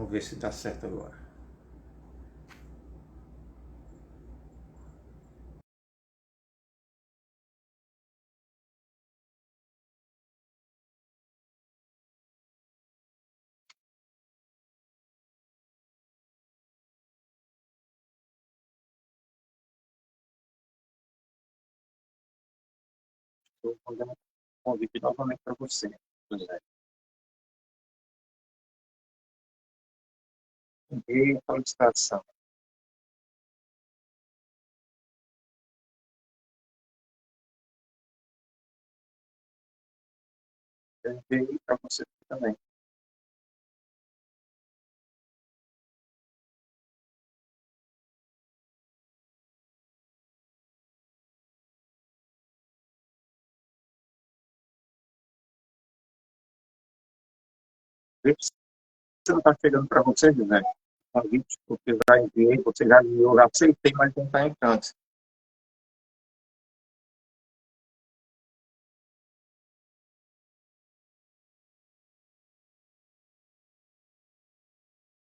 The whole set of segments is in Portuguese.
Vamos ver se dá certo agora. Estou mandando um convite novamente para você, José. Enviei a solicitação. Eu enviei para você também. Vê se não está chegando para você, José. O convite, porque já enviei, você já enviou, já aceitei, mas não está entrando.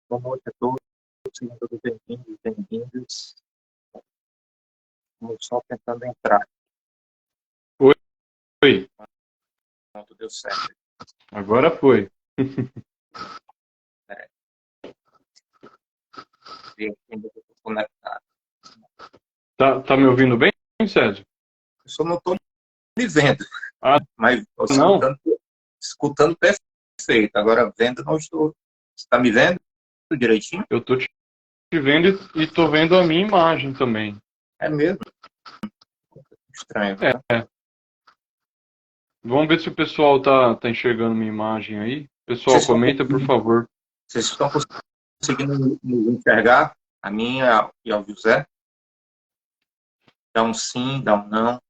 Boa noite a todos, sejam todos bem-vindos, bem-vindas. Estamos só tentando entrar. Oi. Pronto, deu certo. Agora foi. Ver aqui ainda estou conectado. Tá me ouvindo bem, Sérgio? Eu só não estou me vendo, Ah, mas não. escutando perfeito. Agora, vendo, não estou. Você está me vendo direitinho? Eu tô te vendo e tô vendo a minha imagem também. É mesmo? Estranho, né? É. Vamos ver se o pessoal tá enxergando minha imagem aí. Pessoal, comenta, por favor. Vocês estão conseguindo nos enxergar? A minha e ao José? Dá um sim, dá um não.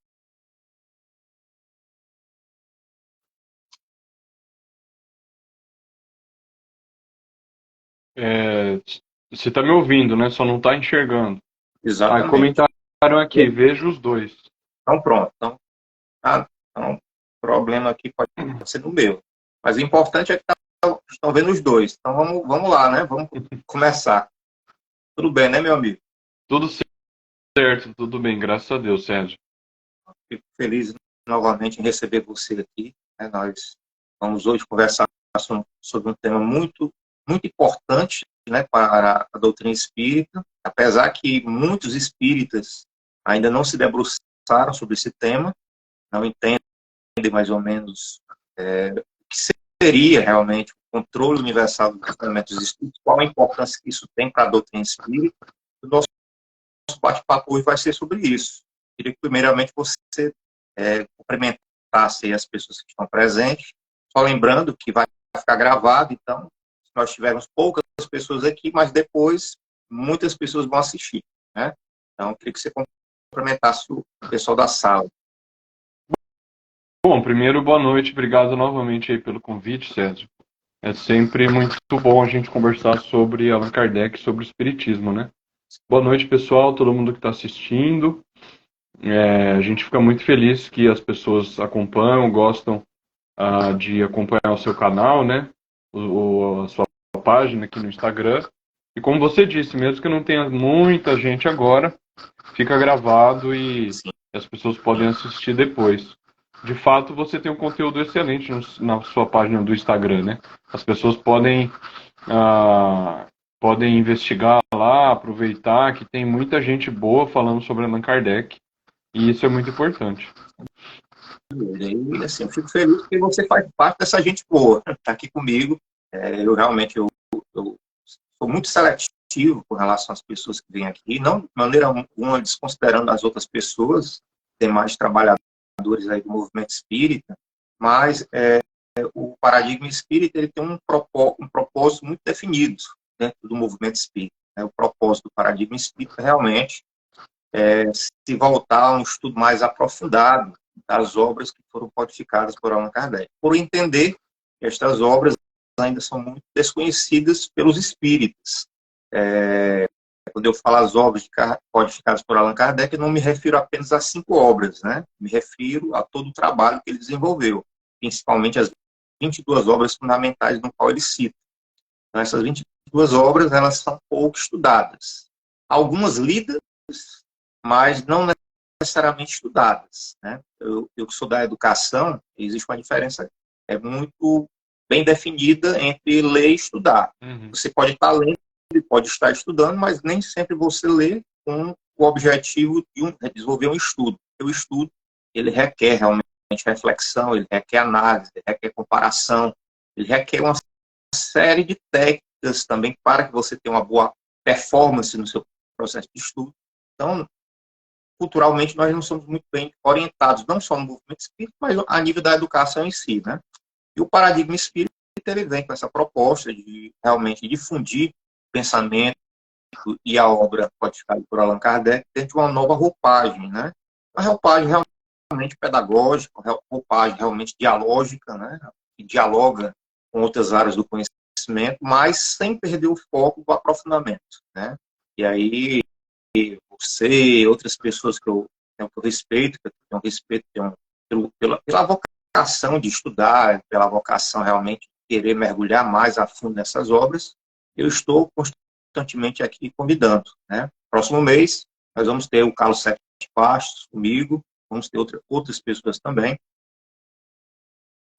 Você tá me ouvindo, né? Só não tá enxergando. Exatamente. Comentaram aqui, vejo os dois. Então, pronto. Então, o problema aqui pode ser no meu. Mas o importante é que estão vendo os dois. Então, vamos lá, né? Vamos começar. Tudo bem, né, meu amigo? Tudo certo, tudo bem, graças a Deus, Sérgio. Fico feliz novamente em receber você aqui. Né? Nós vamos hoje conversar sobre um tema muito, muito importante, né, para a doutrina espírita, apesar que muitos espíritas ainda não se debruçaram sobre esse tema, não entendem mais ou menos o que seria realmente o controle universal dos fundamentos espíritas, qual a importância que isso tem para a doutrina espírita. O nosso bate-papo hoje vai ser sobre isso. Queria que, primeiramente, você cumprimentasse as pessoas que estão presentes, só lembrando que vai ficar gravado, então, nós tivemos poucas pessoas aqui, mas depois muitas pessoas vão assistir, né? Então, queria que você cumprimentasse o pessoal da sala. Bom, primeiro, boa noite, obrigado novamente aí pelo convite, Sérgio. É sempre muito bom a gente conversar sobre Allan Kardec, sobre o Espiritismo, né? Boa noite, pessoal, todo mundo que está assistindo. A gente fica muito feliz que as pessoas acompanham, gostam de acompanhar o seu canal, né? A sua página aqui no Instagram. E como você disse, mesmo que não tenha muita gente agora, fica gravado e as pessoas podem assistir depois. De fato, você tem um conteúdo excelente na sua página do Instagram, né? As pessoas podem investigar lá, aproveitar que tem muita gente boa falando sobre Allan Kardec. E isso é muito importante. E, assim, eu fico feliz porque você faz parte dessa gente boa, está aqui comigo. Eu realmente eu sou muito seletivo com relação às pessoas que vêm aqui, não de maneira alguma desconsiderando as outras pessoas, demais trabalhadores aí do movimento espírita, mas o paradigma espírita ele tem um propósito muito definido dentro do movimento espírita. O propósito do paradigma espírita realmente se voltar a um estudo mais aprofundado das obras que foram codificadas por Allan Kardec, por entender que estas obras ainda são muito desconhecidas pelos espíritas. Quando eu falo as obras codificadas por Allan Kardec, eu não me refiro apenas a 5 obras, né? Me refiro a todo o trabalho que ele desenvolveu, principalmente as 22 obras fundamentais no qual ele cita. Então, essas 22 duas obras, elas são pouco estudadas. Algumas lidas, mas não necessariamente estudadas, né? Eu que sou da educação, existe uma diferença muito bem definida entre ler e estudar. Você pode estar lendo, pode estar estudando, mas nem sempre você lê com o objetivo de desenvolver um estudo. O estudo, ele requer realmente reflexão, ele requer análise, ele requer comparação, ele requer uma série de técnicas também para que você tenha uma boa performance no seu processo de estudo. Então, culturalmente, nós não somos muito bem orientados, não só no movimento espírita, mas a nível da educação em si, né? E o paradigma espírita, ele vem com essa proposta de realmente difundir o pensamento e a obra codificada por Allan Kardec dentro de uma nova roupagem, né? Uma roupagem realmente pedagógica, uma roupagem realmente dialógica, né? Que dialoga com outras áreas do conhecimento, mas sem perder o foco do aprofundamento, né? E aí, você, outras pessoas que eu respeito, que eu tenho respeito pela vocação de estudar, pela vocação realmente de querer mergulhar mais a fundo nessas obras, eu estou constantemente aqui convidando, né? Próximo mês, nós vamos ter o Carlos Sete Pastos comigo, vamos ter outras pessoas também.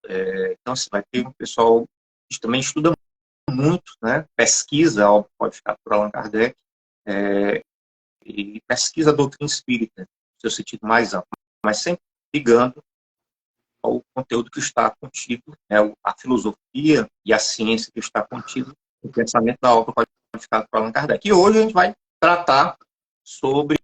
Então, você vai ter um pessoal que também estuda muito, né? Pesquisa, pode ficar por Allan Kardec, e pesquisa a doutrina espírita, no seu sentido mais amplo, mas sempre ligando ao conteúdo que está contido, né, a filosofia e a ciência que está contido no pensamento da obra qualificada por Allan Kardec. E hoje a gente vai tratar sobre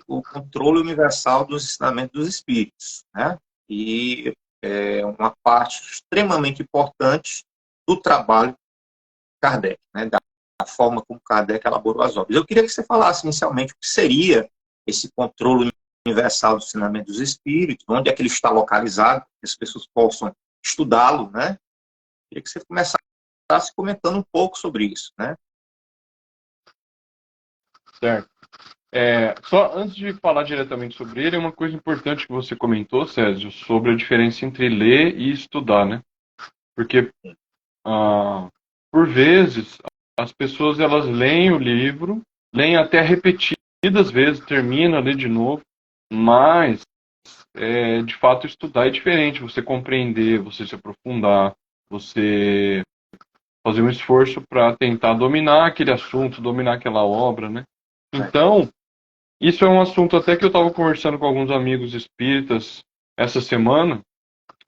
o controle universal dos ensinamentos dos espíritos, né? E é uma parte extremamente importante do trabalho de Kardec, né? Da forma como Kardec elaborou as obras. Eu queria que você falasse inicialmente o que seria esse controle universal do ensinamento dos espíritos, onde é que ele está localizado, que as pessoas possam estudá-lo, né? Eu queria que você começasse comentando um pouco sobre isso, né? Certo. Só antes de falar diretamente sobre ele, uma coisa importante que você comentou, Césio, sobre a diferença entre ler e estudar, né? Porque, por vezes, as pessoas elas leem o livro, leem até repetidas vezes, termina, lê de novo, mas, de fato, estudar é diferente. Você compreender, você se aprofundar, você fazer um esforço para tentar dominar aquele assunto, dominar aquela obra, né? Então, isso é um assunto até que eu estava conversando com alguns amigos espíritas essa semana,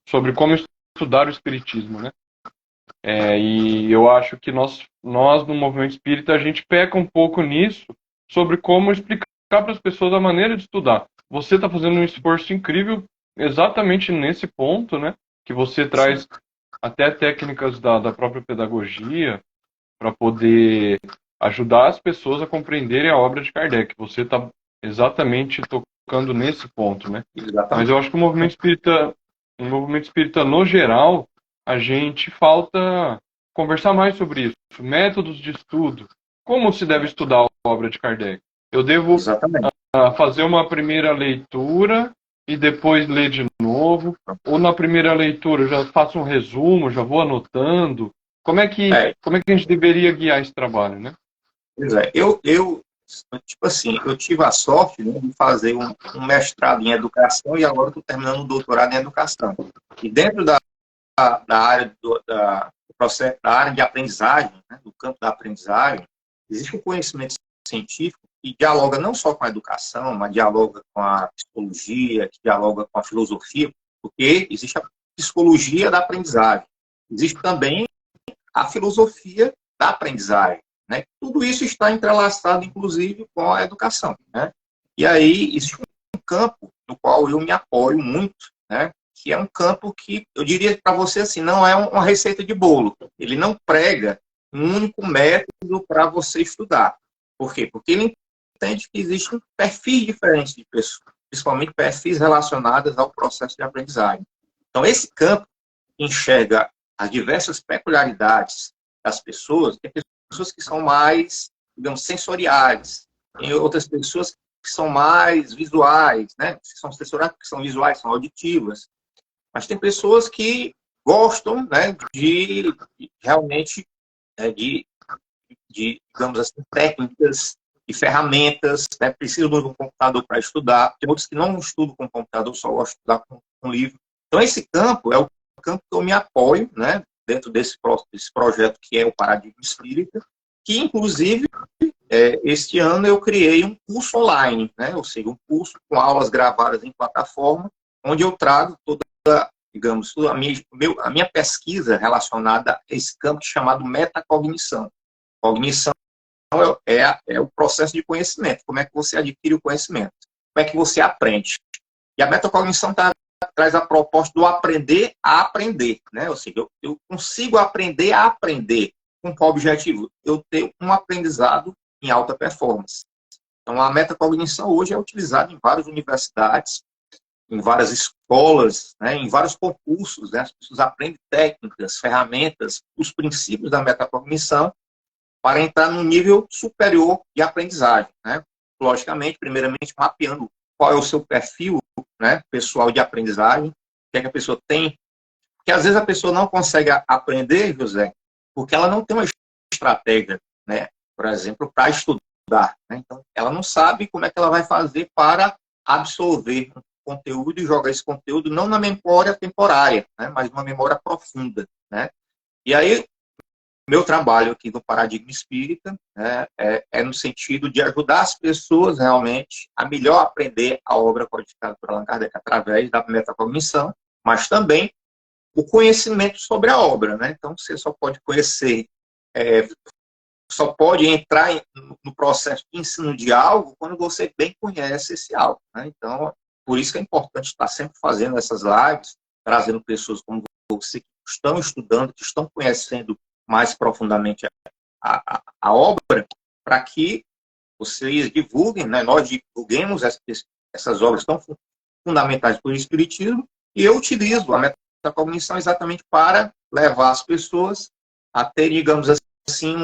sobre como estudar o espiritismo, né? E eu acho que nós no movimento espírita, a gente peca um pouco nisso, sobre como explicar para as pessoas a maneira de estudar. Você está fazendo um esforço incrível exatamente nesse ponto, né? Que você traz até técnicas da própria pedagogia para poder ajudar as pessoas a compreenderem a obra de Kardec. Você está exatamente tocando nesse ponto, né? Exatamente. Mas eu acho que o movimento espírita no geral, a gente falta conversar mais sobre isso. Métodos de estudo. Como se deve estudar a obra de Kardec? Eu devo fazer uma primeira leitura e depois ler de novo? Ou na primeira leitura eu já faço um resumo, já vou anotando? Como é que a gente deveria guiar esse trabalho, né? Pois é, tipo assim, eu tive a sorte, né, de fazer um mestrado em educação e agora estou terminando um doutorado em educação. E dentro da área do processo, da área de aprendizagem, né, do campo da aprendizagem, existe um conhecimento científico que dialoga não só com a educação, mas dialoga com a psicologia, que dialoga com a filosofia, porque existe a psicologia da aprendizagem. Existe também a filosofia da aprendizagem, né? Tudo isso está entrelaçado, inclusive, com a educação, né? E aí, existe um campo no qual eu me apoio muito, né? Que é um campo que, eu diria para você assim, não é uma receita de bolo. Ele não prega um único método para você estudar. Por quê? Porque ele entende que existem perfis diferentes de pessoas, principalmente perfis relacionados ao processo de aprendizagem. Então, esse campo enxerga as diversas peculiaridades das pessoas. Tem pessoas que são mais, digamos, sensoriais, tem outras pessoas que são mais visuais, né? São sensoriais porque são visuais, são auditivas. Mas tem pessoas que gostam, né, de realmente de digamos assim, técnicas e ferramentas, né? Preciso de um computador para estudar. Tem outros que não estudam com computador, só gostam de estudar com livro. Então, esse campo é o campo que eu me apoio, né? Dentro desse projeto que é o Paradigma Espírita, que, inclusive, este ano eu criei um curso online, né? Ou seja, um curso com aulas gravadas em plataforma, onde eu trago toda, digamos, a minha pesquisa relacionada a esse campo chamado metacognição. Cognição é o processo de conhecimento. Como é que você adquire o conhecimento? Como é que você aprende? E a metacognição traz a proposta do aprender a aprender, né? Ou seja, eu consigo aprender a aprender. Com qual objetivo? Eu ter um aprendizado em alta performance. Então, a metacognição hoje é utilizada em várias universidades, em várias escolas, né, em vários concursos. Né? As pessoas aprendem técnicas, ferramentas, os princípios da metacognição para entrar num nível superior de aprendizagem. Né? Logicamente, primeiramente, mapeando qual é o seu perfil, né, pessoal de aprendizagem, o que é que a pessoa tem. Porque às vezes a pessoa não consegue aprender, José, porque ela não tem uma estratégia, né, por exemplo, para estudar. Né? Então, ela não sabe como é que ela vai fazer para absorver um conteúdo e jogar esse conteúdo não na memória temporária, né, mas numa memória profunda. Né? E aí, meu trabalho aqui no Paradigma Espírita, né, é no sentido de ajudar as pessoas realmente a melhor aprender a obra codificada por Allan Kardec através da metacognição, mas também o conhecimento sobre a obra. Né? Então, você só pode conhecer, só pode entrar no processo de ensino de algo quando você bem conhece esse algo. Né? Então, por isso que é importante estar sempre fazendo essas lives, trazendo pessoas como você que estão estudando, que estão conhecendo mais profundamente a obra, para que vocês divulguem, né? Nós divulguemos essas obras tão fundamentais para o Espiritismo, e eu utilizo a metacognição exatamente para levar as pessoas a ter, digamos assim,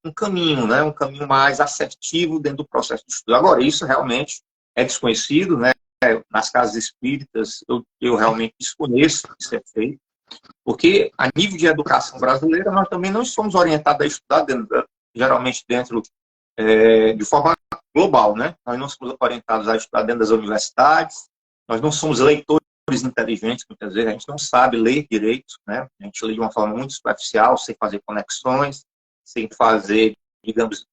um caminho, né? Um caminho mais assertivo dentro do processo de estudo. Agora, isso realmente é desconhecido, né? Nas casas espíritas, eu realmente desconheço que isso é feito, porque a nível de educação brasileira, nós também não somos orientados a estudar geralmente dentro de forma global, né? Nós não somos orientados a estudar dentro das universidades, nós não somos leitores inteligentes, muitas vezes a gente não sabe ler direito, né? A gente lê de uma forma muito superficial, sem fazer conexões, sem fazer, digamos,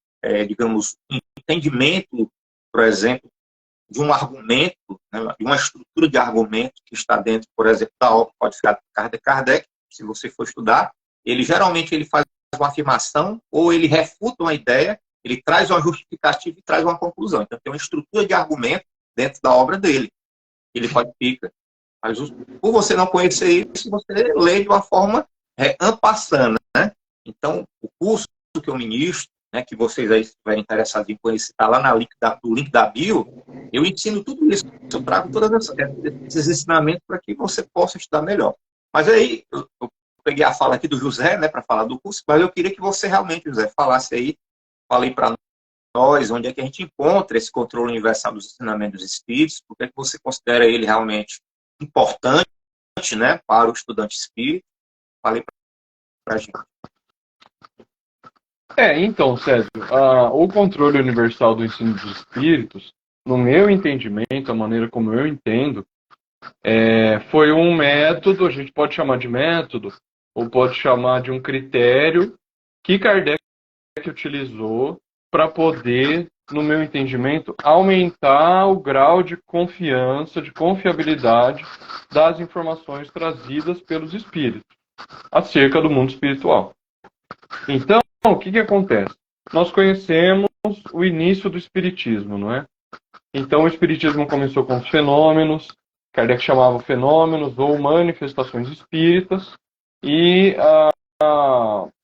entendimento, por exemplo, de um argumento, né, de uma estrutura de argumento que está dentro, por exemplo, da obra codificada por Kardec. Se você for estudar, geralmente ele faz uma afirmação ou ele refuta uma ideia, ele traz uma justificativa e traz uma conclusão. Então, tem uma estrutura de argumento dentro da obra dele. Ele codifica. Mas, por você não conhecer isso, você lê de uma forma en passant, né? Então, o curso que eu ministro, né, que vocês aí estiverem interessados em conhecer, está lá no link da bio, eu ensino tudo isso, eu trago todos esses ensinamentos para que você possa estudar melhor. Mas aí, eu peguei a fala aqui do José, né, para falar do curso, mas eu queria que você realmente, José, falasse aí, falei para nós, onde é que a gente encontra esse controle universal dos ensinamentos dos espíritos, porque é que você considera ele realmente importante, né, para o estudante espírita. Falei para a gente. Então, César, o controle universal do ensino dos espíritos, no meu entendimento, a maneira como eu entendo, foi um método, a gente pode chamar de método, ou pode chamar de um critério que Kardec utilizou para poder, no meu entendimento, aumentar o grau de confiança, de confiabilidade das informações trazidas pelos espíritos acerca do mundo espiritual. Então, o que acontece? Nós conhecemos o início do Espiritismo, não é? Então, o Espiritismo começou com os fenômenos, Kardec chamava fenômenos ou manifestações espíritas, e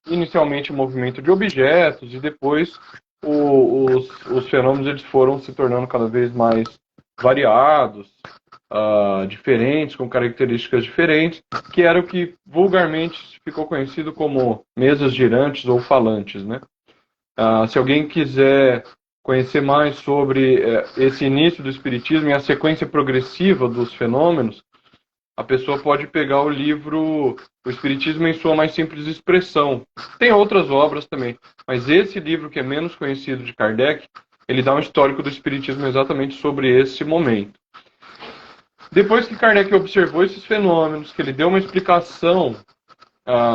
inicialmente o movimento de objetos, e depois os fenômenos eles foram se tornando cada vez mais variados, diferentes, com características diferentes, que era o que vulgarmente ficou conhecido como mesas girantes ou falantes, né? Se alguém quiser conhecer mais sobre esse início do Espiritismo e a sequência progressiva dos fenômenos, a pessoa pode pegar o livro O Espiritismo em Sua Mais Simples Expressão. Tem outras obras também, mas esse livro, que é menos conhecido de Kardec, ele dá um histórico do Espiritismo exatamente sobre esse momento. Depois que Kardec observou esses fenômenos, que ele deu uma explicação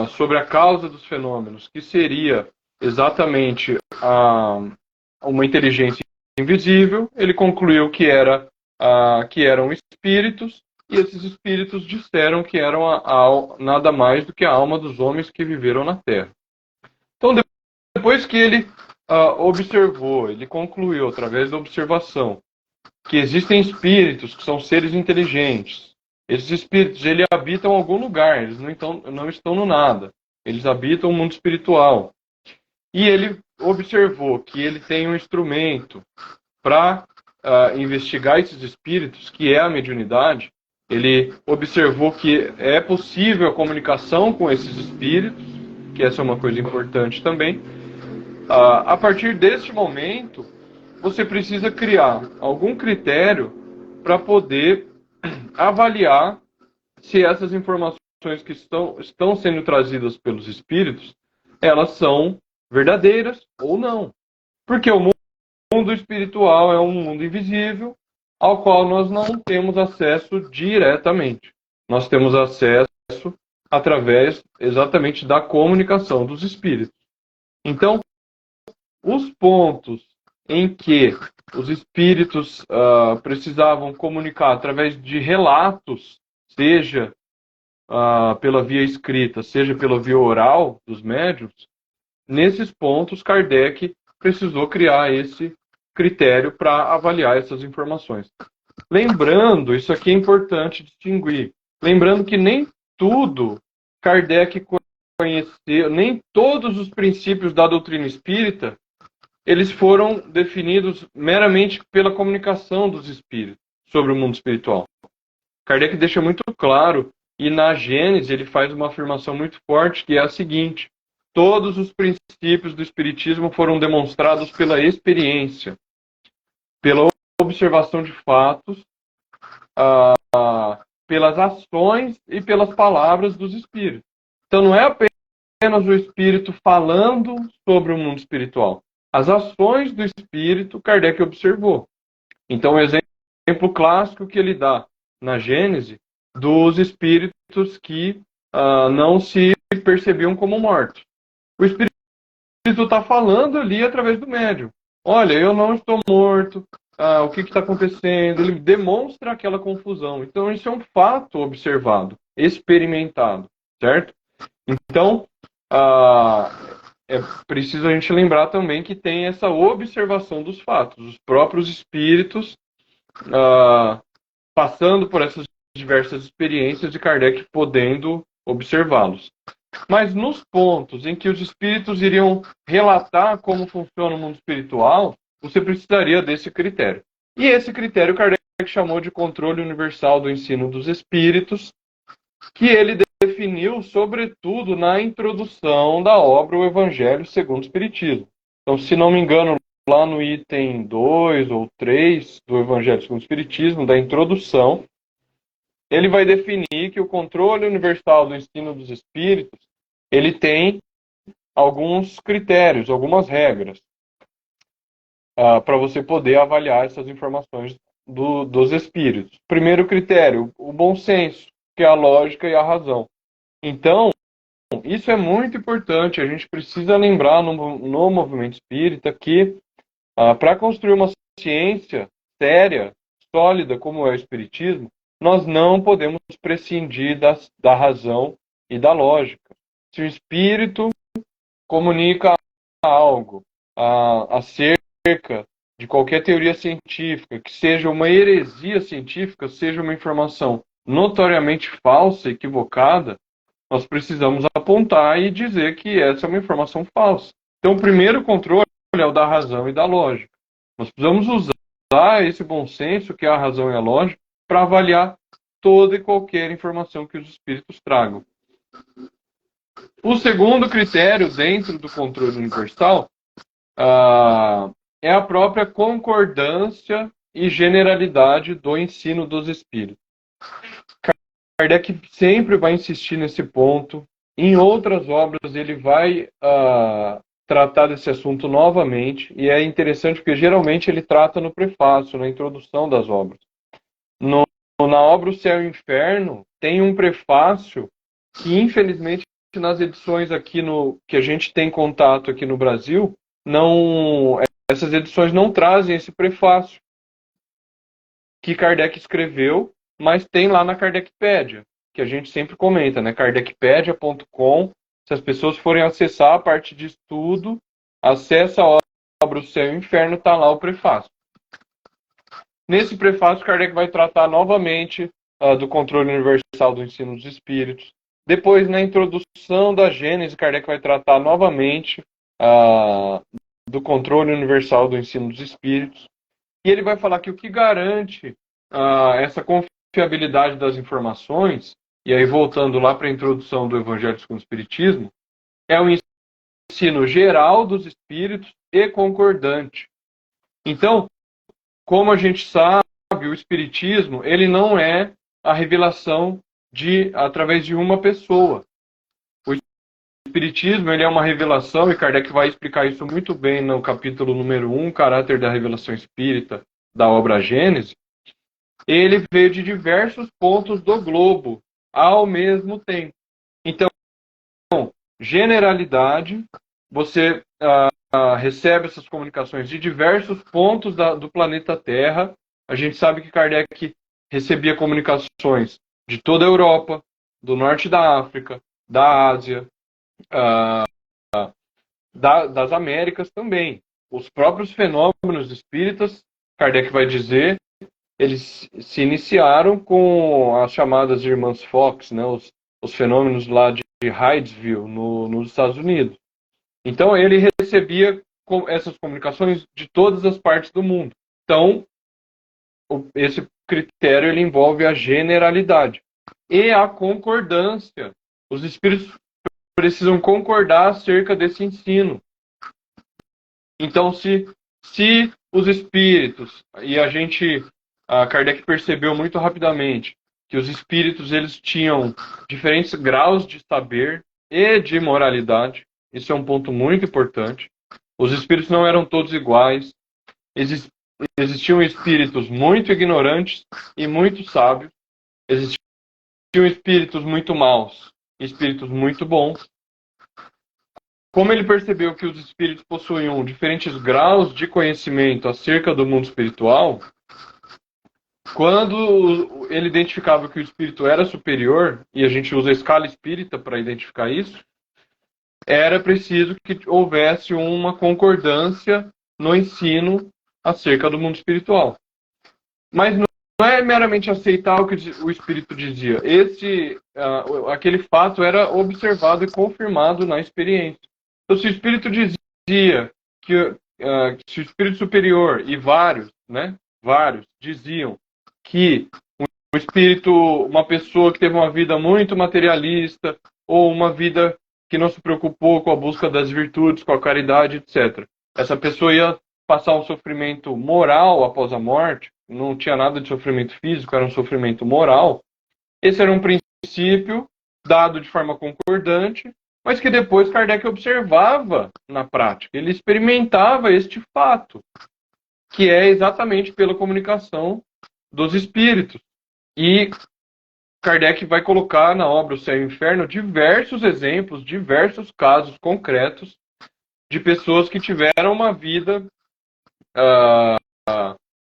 sobre a causa dos fenômenos, que seria exatamente uma inteligência invisível, ele concluiu que eram espíritos, e esses espíritos disseram que eram nada mais do que a alma dos homens que viveram na Terra. Então, depois que ele observou, ele concluiu, através da observação, que existem espíritos que são seres inteligentes. Esses espíritos, eles habitam algum lugar, eles não estão no nada. Eles habitam o mundo espiritual. E ele observou que ele tem um instrumento para investigar esses espíritos, que é a mediunidade. Ele observou que é possível a comunicação com esses espíritos, que essa é uma coisa importante também. A partir deste momento, você precisa criar algum critério para poder avaliar se essas informações que estão sendo trazidas pelos espíritos, elas são verdadeiras ou não. Porque o mundo espiritual é um mundo invisível ao qual nós não temos acesso diretamente. Nós temos acesso através exatamente da comunicação dos espíritos. Então, os pontos em que os espíritos precisavam comunicar através de relatos, seja pela via escrita, seja pela via oral dos médiuns, nesses pontos Kardec precisou criar esse critério para avaliar essas informações. Lembrando, isso aqui é importante distinguir, lembrando que nem tudo Kardec conheceu, nem todos os princípios da doutrina espírita, eles foram definidos meramente pela comunicação dos espíritos sobre o mundo espiritual. Kardec deixa muito claro, e na Gênese ele faz uma afirmação muito forte, que é a seguinte: todos os princípios do espiritismo foram demonstrados pela experiência, pela observação de fatos, pelas ações e pelas palavras dos espíritos. Então não é apenas o espírito falando sobre o mundo espiritual. As ações do espírito, Kardec observou. Então, o exemplo clássico que ele dá na Gênese dos espíritos que não se percebiam como mortos. O espírito está falando ali através do médium. Olha, eu não estou morto, o que está acontecendo? Ele demonstra aquela confusão. Então, isso é um fato observado, experimentado, certo? Então, é preciso a gente lembrar também que tem essa observação dos fatos, os próprios espíritos passando por essas diversas experiências de Kardec podendo observá-los. Mas nos pontos em que os espíritos iriam relatar como funciona o mundo espiritual, você precisaria desse critério. E esse critério Kardec chamou de controle universal do ensino dos espíritos, que ele definiu, sobretudo, na introdução da obra O Evangelho segundo o Espiritismo. Então, se não me engano, lá no item 2 ou 3 do Evangelho segundo o Espiritismo, da introdução, ele vai definir que o controle universal do ensino dos espíritos, ele tem alguns critérios, algumas regras, para você poder avaliar essas informações dos espíritos. Primeiro critério, o bom senso, que é a lógica e a razão. Então, isso é muito importante. A gente precisa lembrar no movimento espírita que, para construir uma ciência séria, sólida, como é o espiritismo, nós não podemos prescindir da razão e da lógica. Se o espírito comunica algo acerca de qualquer teoria científica, que seja uma heresia científica, seja uma informação notoriamente falsa, equivocada, nós precisamos apontar e dizer que essa é uma informação falsa. Então, o primeiro controle é o da razão e da lógica. Nós precisamos usar esse bom senso, que é a razão e a lógica, para avaliar toda e qualquer informação que os espíritos tragam. O segundo critério, dentro do controle universal, é a própria concordância e generalidade do ensino dos espíritos. Kardec sempre vai insistir nesse ponto. Em outras obras ele vai tratar desse assunto novamente, e é interessante porque geralmente ele trata no prefácio, na introdução das obras. Na obra O Céu e o Inferno tem um prefácio que, infelizmente, nas edições aqui que a gente tem contato aqui no Brasil, essas edições não trazem esse prefácio que Kardec escreveu, mas tem lá na Kardecpédia, que a gente sempre comenta, né? Kardecpedia.com. Se as pessoas forem acessar a parte de estudo, acessa a obra O Céu e o Inferno, está lá o prefácio. Nesse prefácio, Kardec vai tratar novamente do controle universal do ensino dos espíritos. Depois, na introdução da Gênese, Kardec vai tratar novamente do controle universal do ensino dos espíritos. E ele vai falar que o que garante essa confiabilidade das informações, e aí voltando lá para a introdução do Evangelho segundo o Espiritismo, é o ensino geral dos espíritos e concordante. Então, como a gente sabe, o Espiritismo ele não é a revelação através de uma pessoa. O Espiritismo ele é uma revelação, e Kardec vai explicar isso muito bem no capítulo número 1, Caráter da Revelação Espírita, da obra Gênese. Ele veio de diversos pontos do globo ao mesmo tempo. Então, generalidade, você recebe essas comunicações de diversos pontos do planeta Terra. A gente sabe que Kardec recebia comunicações de toda a Europa, do norte da África, da Ásia, das Américas também. Os próprios fenômenos espíritas, Kardec vai dizer, eles se iniciaram com as chamadas Irmãs Fox, né, os fenômenos lá de Hydesville, nos Estados Unidos. Então, ele recebia essas comunicações de todas as partes do mundo. Então, esse critério ele envolve a generalidade e a concordância. Os espíritos precisam concordar acerca desse ensino. Então, se os espíritos, e Kardec percebeu muito rapidamente que os espíritos eles tinham diferentes graus de saber e de moralidade. Isso é um ponto muito importante. Os espíritos não eram todos iguais. Existiam espíritos muito ignorantes e muito sábios. Existiam espíritos muito maus e espíritos muito bons. Como ele percebeu que os espíritos possuíam diferentes graus de conhecimento acerca do mundo espiritual, quando ele identificava que o espírito era superior, e a gente usa a escala espírita para identificar isso, era preciso que houvesse uma concordância no ensino acerca do mundo espiritual. Mas não é meramente aceitar o que o espírito dizia. Aquele fato era observado e confirmado na experiência. Então, se o espírito dizia se o espírito superior e vários diziam que um espírito, uma pessoa que teve uma vida muito materialista ou uma vida que não se preocupou com a busca das virtudes, com a caridade, etc. Essa pessoa ia passar um sofrimento moral após a morte, não tinha nada de sofrimento físico, era um sofrimento moral. Esse era um princípio dado de forma concordante, mas que depois Kardec observava na prática. Ele experimentava este fato, que é exatamente pela comunicação dos espíritos. E Kardec vai colocar na obra O Céu e o Inferno diversos exemplos, diversos casos concretos de pessoas que tiveram uma vida,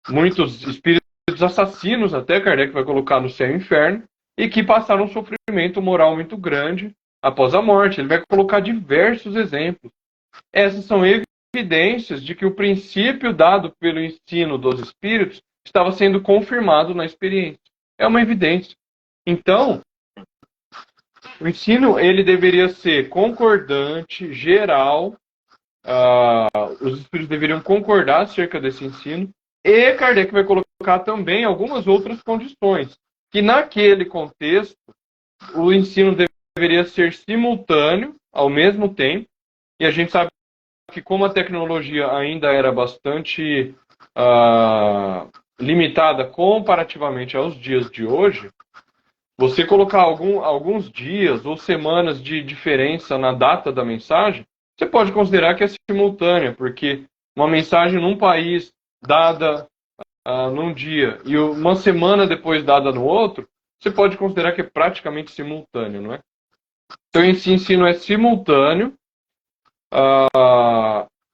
muitos espíritos assassinos, até Kardec vai colocar no Céu e Inferno, e que passaram um sofrimento moral muito grande após a morte. Ele vai colocar diversos exemplos. Essas são evidências de que o princípio dado pelo ensino dos espíritos estava sendo confirmado na experiência. É uma evidência. Então, o ensino ele deveria ser concordante, geral, os espíritos deveriam concordar acerca desse ensino, e Kardec vai colocar também algumas outras condições, que naquele contexto o ensino deveria ser simultâneo, ao mesmo tempo, e a gente sabe que como a tecnologia ainda era bastante limitada comparativamente aos dias de hoje, você colocar alguns dias ou semanas de diferença na data da mensagem, você pode considerar que é simultânea, porque uma mensagem num país dada num dia e uma semana depois dada no outro, você pode considerar que é praticamente simultâneo, não é? Então esse ensino é simultâneo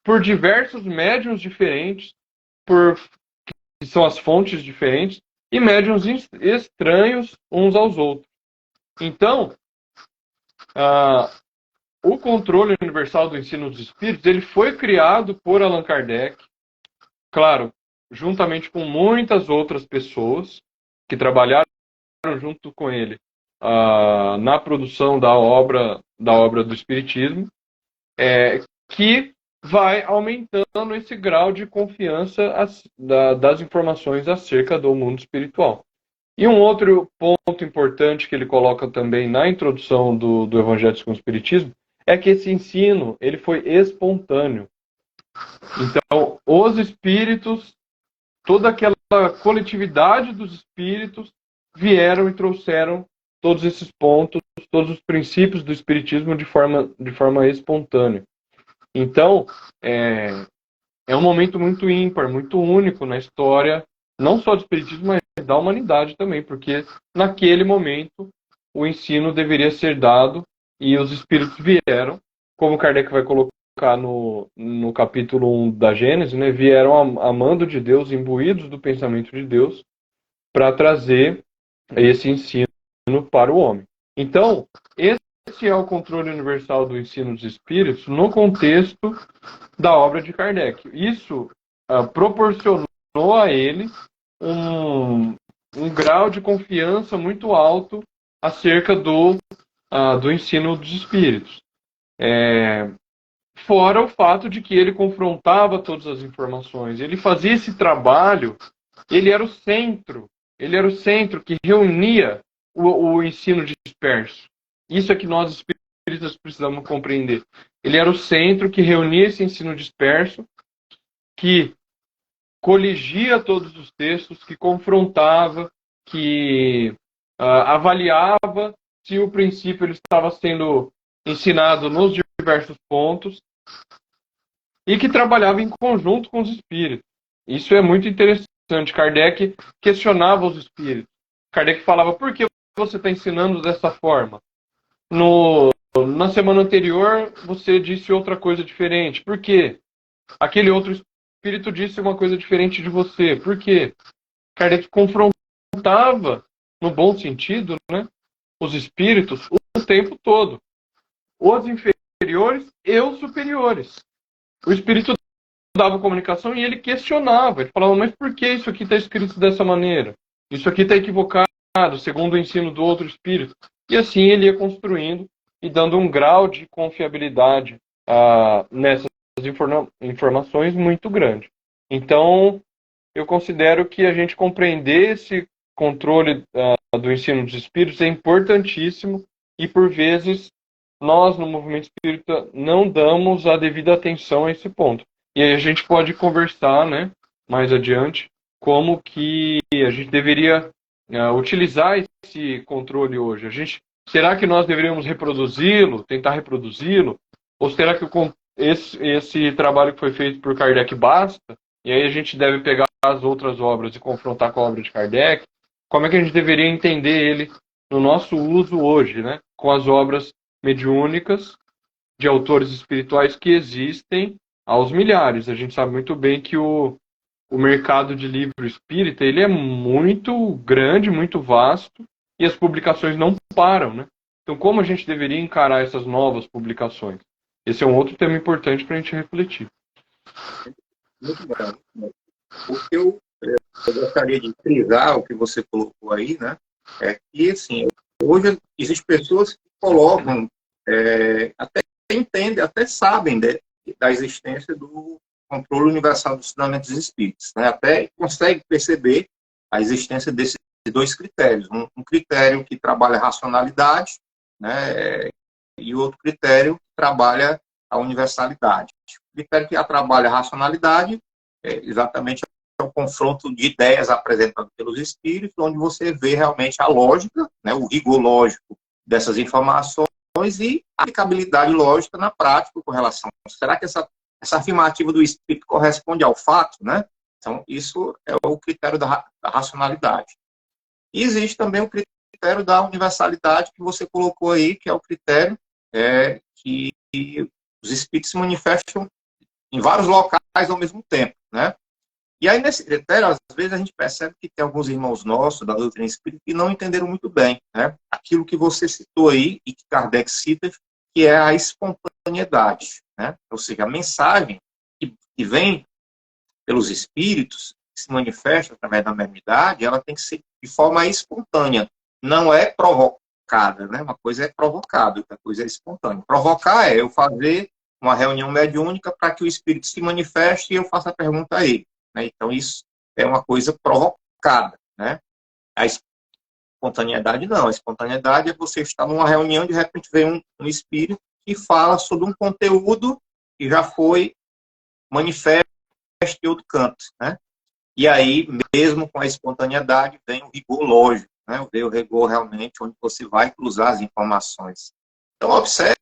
por diversos médiuns diferentes, que são as fontes diferentes, e médiuns estranhos uns aos outros. Então, o controle universal do ensino dos espíritos, ele foi criado por Allan Kardec, claro, juntamente com muitas outras pessoas que trabalharam junto com ele na produção da obra do Espiritismo, que vai aumentando esse grau de confiança das informações acerca do mundo espiritual. E um outro ponto importante que ele coloca também na introdução do Evangelho segundo o Espiritismo é que esse ensino ele foi espontâneo. Então, os espíritos, toda aquela coletividade dos espíritos vieram e trouxeram todos esses pontos, todos os princípios do Espiritismo de forma espontânea. Então, é um momento muito ímpar, muito único na história, não só do Espiritismo, mas da humanidade também, porque naquele momento o ensino deveria ser dado e os espíritos vieram, como Kardec vai colocar no capítulo 1 da Gênesis, né, vieram amando de Deus, imbuídos do pensamento de Deus, para trazer esse ensino para o homem. Então, esse é o controle universal do ensino dos espíritos no contexto da obra de Kardec. Isso proporcionou a ele um grau de confiança muito alto acerca do ensino dos espíritos. Fora o fato de que ele confrontava todas as informações, ele fazia esse trabalho, ele era o centro que reunia o ensino disperso. Isso é que nós espíritas precisamos compreender. Ele era o centro que reunia esse ensino disperso, que coligia todos os textos, que confrontava, que avaliava se o princípio ele estava sendo ensinado nos diversos pontos e que trabalhava em conjunto com os espíritos. Isso é muito interessante. Kardec questionava os espíritos. Kardec falava, por que você está ensinando dessa forma? Na semana anterior, você disse outra coisa diferente. Por quê? Aquele outro espírito disse uma coisa diferente de você. Por quê? Kardec confrontava, no bom sentido, né, os espíritos o tempo todo. Os inferiores e os superiores. O espírito dava comunicação e ele questionava. Ele falava, mas por que isso aqui está escrito dessa maneira? Isso aqui está equivocado, segundo o ensino do outro espírito. E assim ele ia construindo e dando um grau de confiabilidade nessas informações muito grande. Então, eu considero que a gente compreender esse controle do ensino dos espíritos é importantíssimo e, por vezes, nós, no movimento espírita, não damos a devida atenção a esse ponto. E aí a gente pode conversar, né, mais adiante, como que a gente deveria utilizar esse controle hoje. Será que nós deveríamos reproduzi-lo, tentar reproduzi-lo? Ou será que esse trabalho que foi feito por Kardec basta? E aí a gente deve pegar as outras obras e confrontar com a obra de Kardec? Como é que a gente deveria entender ele no nosso uso hoje, né? Com as obras mediúnicas de autores espirituais que existem aos milhares. A gente sabe muito bem que o mercado de livro espírita ele é muito grande, muito vasto, e as publicações não param, né? Então, como a gente deveria encarar essas novas publicações? Esse é um outro tema importante para a gente refletir. Muito bom. O que eu gostaria de frisar, o que você colocou aí, né? É que, assim, hoje existem pessoas que colocam, até entendem, até sabem da existência do controle universal dos ensinamentos espíritas, né? Até consegue perceber a existência desses dois critérios. Um critério que trabalha a racionalidade, né? E outro critério que trabalha a universalidade. O critério que trabalha a racionalidade é exatamente um confronto de ideias apresentado pelos espíritos, onde você vê realmente a lógica, né, o rigor lógico dessas informações e a aplicabilidade lógica na prática com relação. Será que essa afirmativa do espírito corresponde ao fato, né? Então, isso é o critério da racionalidade. E existe também o critério da universalidade que você colocou aí, que é o critério que os espíritos se manifestam em vários locais ao mesmo tempo, né? E aí, nesse critério, às vezes a gente percebe que tem alguns irmãos nossos da doutrina espírita que não entenderam muito bem, né? Aquilo que você citou aí, e que Kardec cita, que é a espontaneidade, né? Ou seja, a mensagem que vem pelos espíritos, que se manifesta através da mediunidade, ela tem que ser de forma espontânea, não é provocada, né? Uma coisa é provocada, outra coisa é espontânea. Provocar é eu fazer uma reunião mediúnica para que o espírito se manifeste e eu faça a pergunta a ele, né? Então, isso é uma coisa provocada, né? A espontaneidade não. A espontaneidade é você estar numa reunião e de repente vem um espírito que fala sobre um conteúdo que já foi manifesto em outro canto, né? E aí, mesmo com a espontaneidade, vem o rigor lógico, né? Vem o rigor realmente onde você vai cruzar as informações. Então, observe,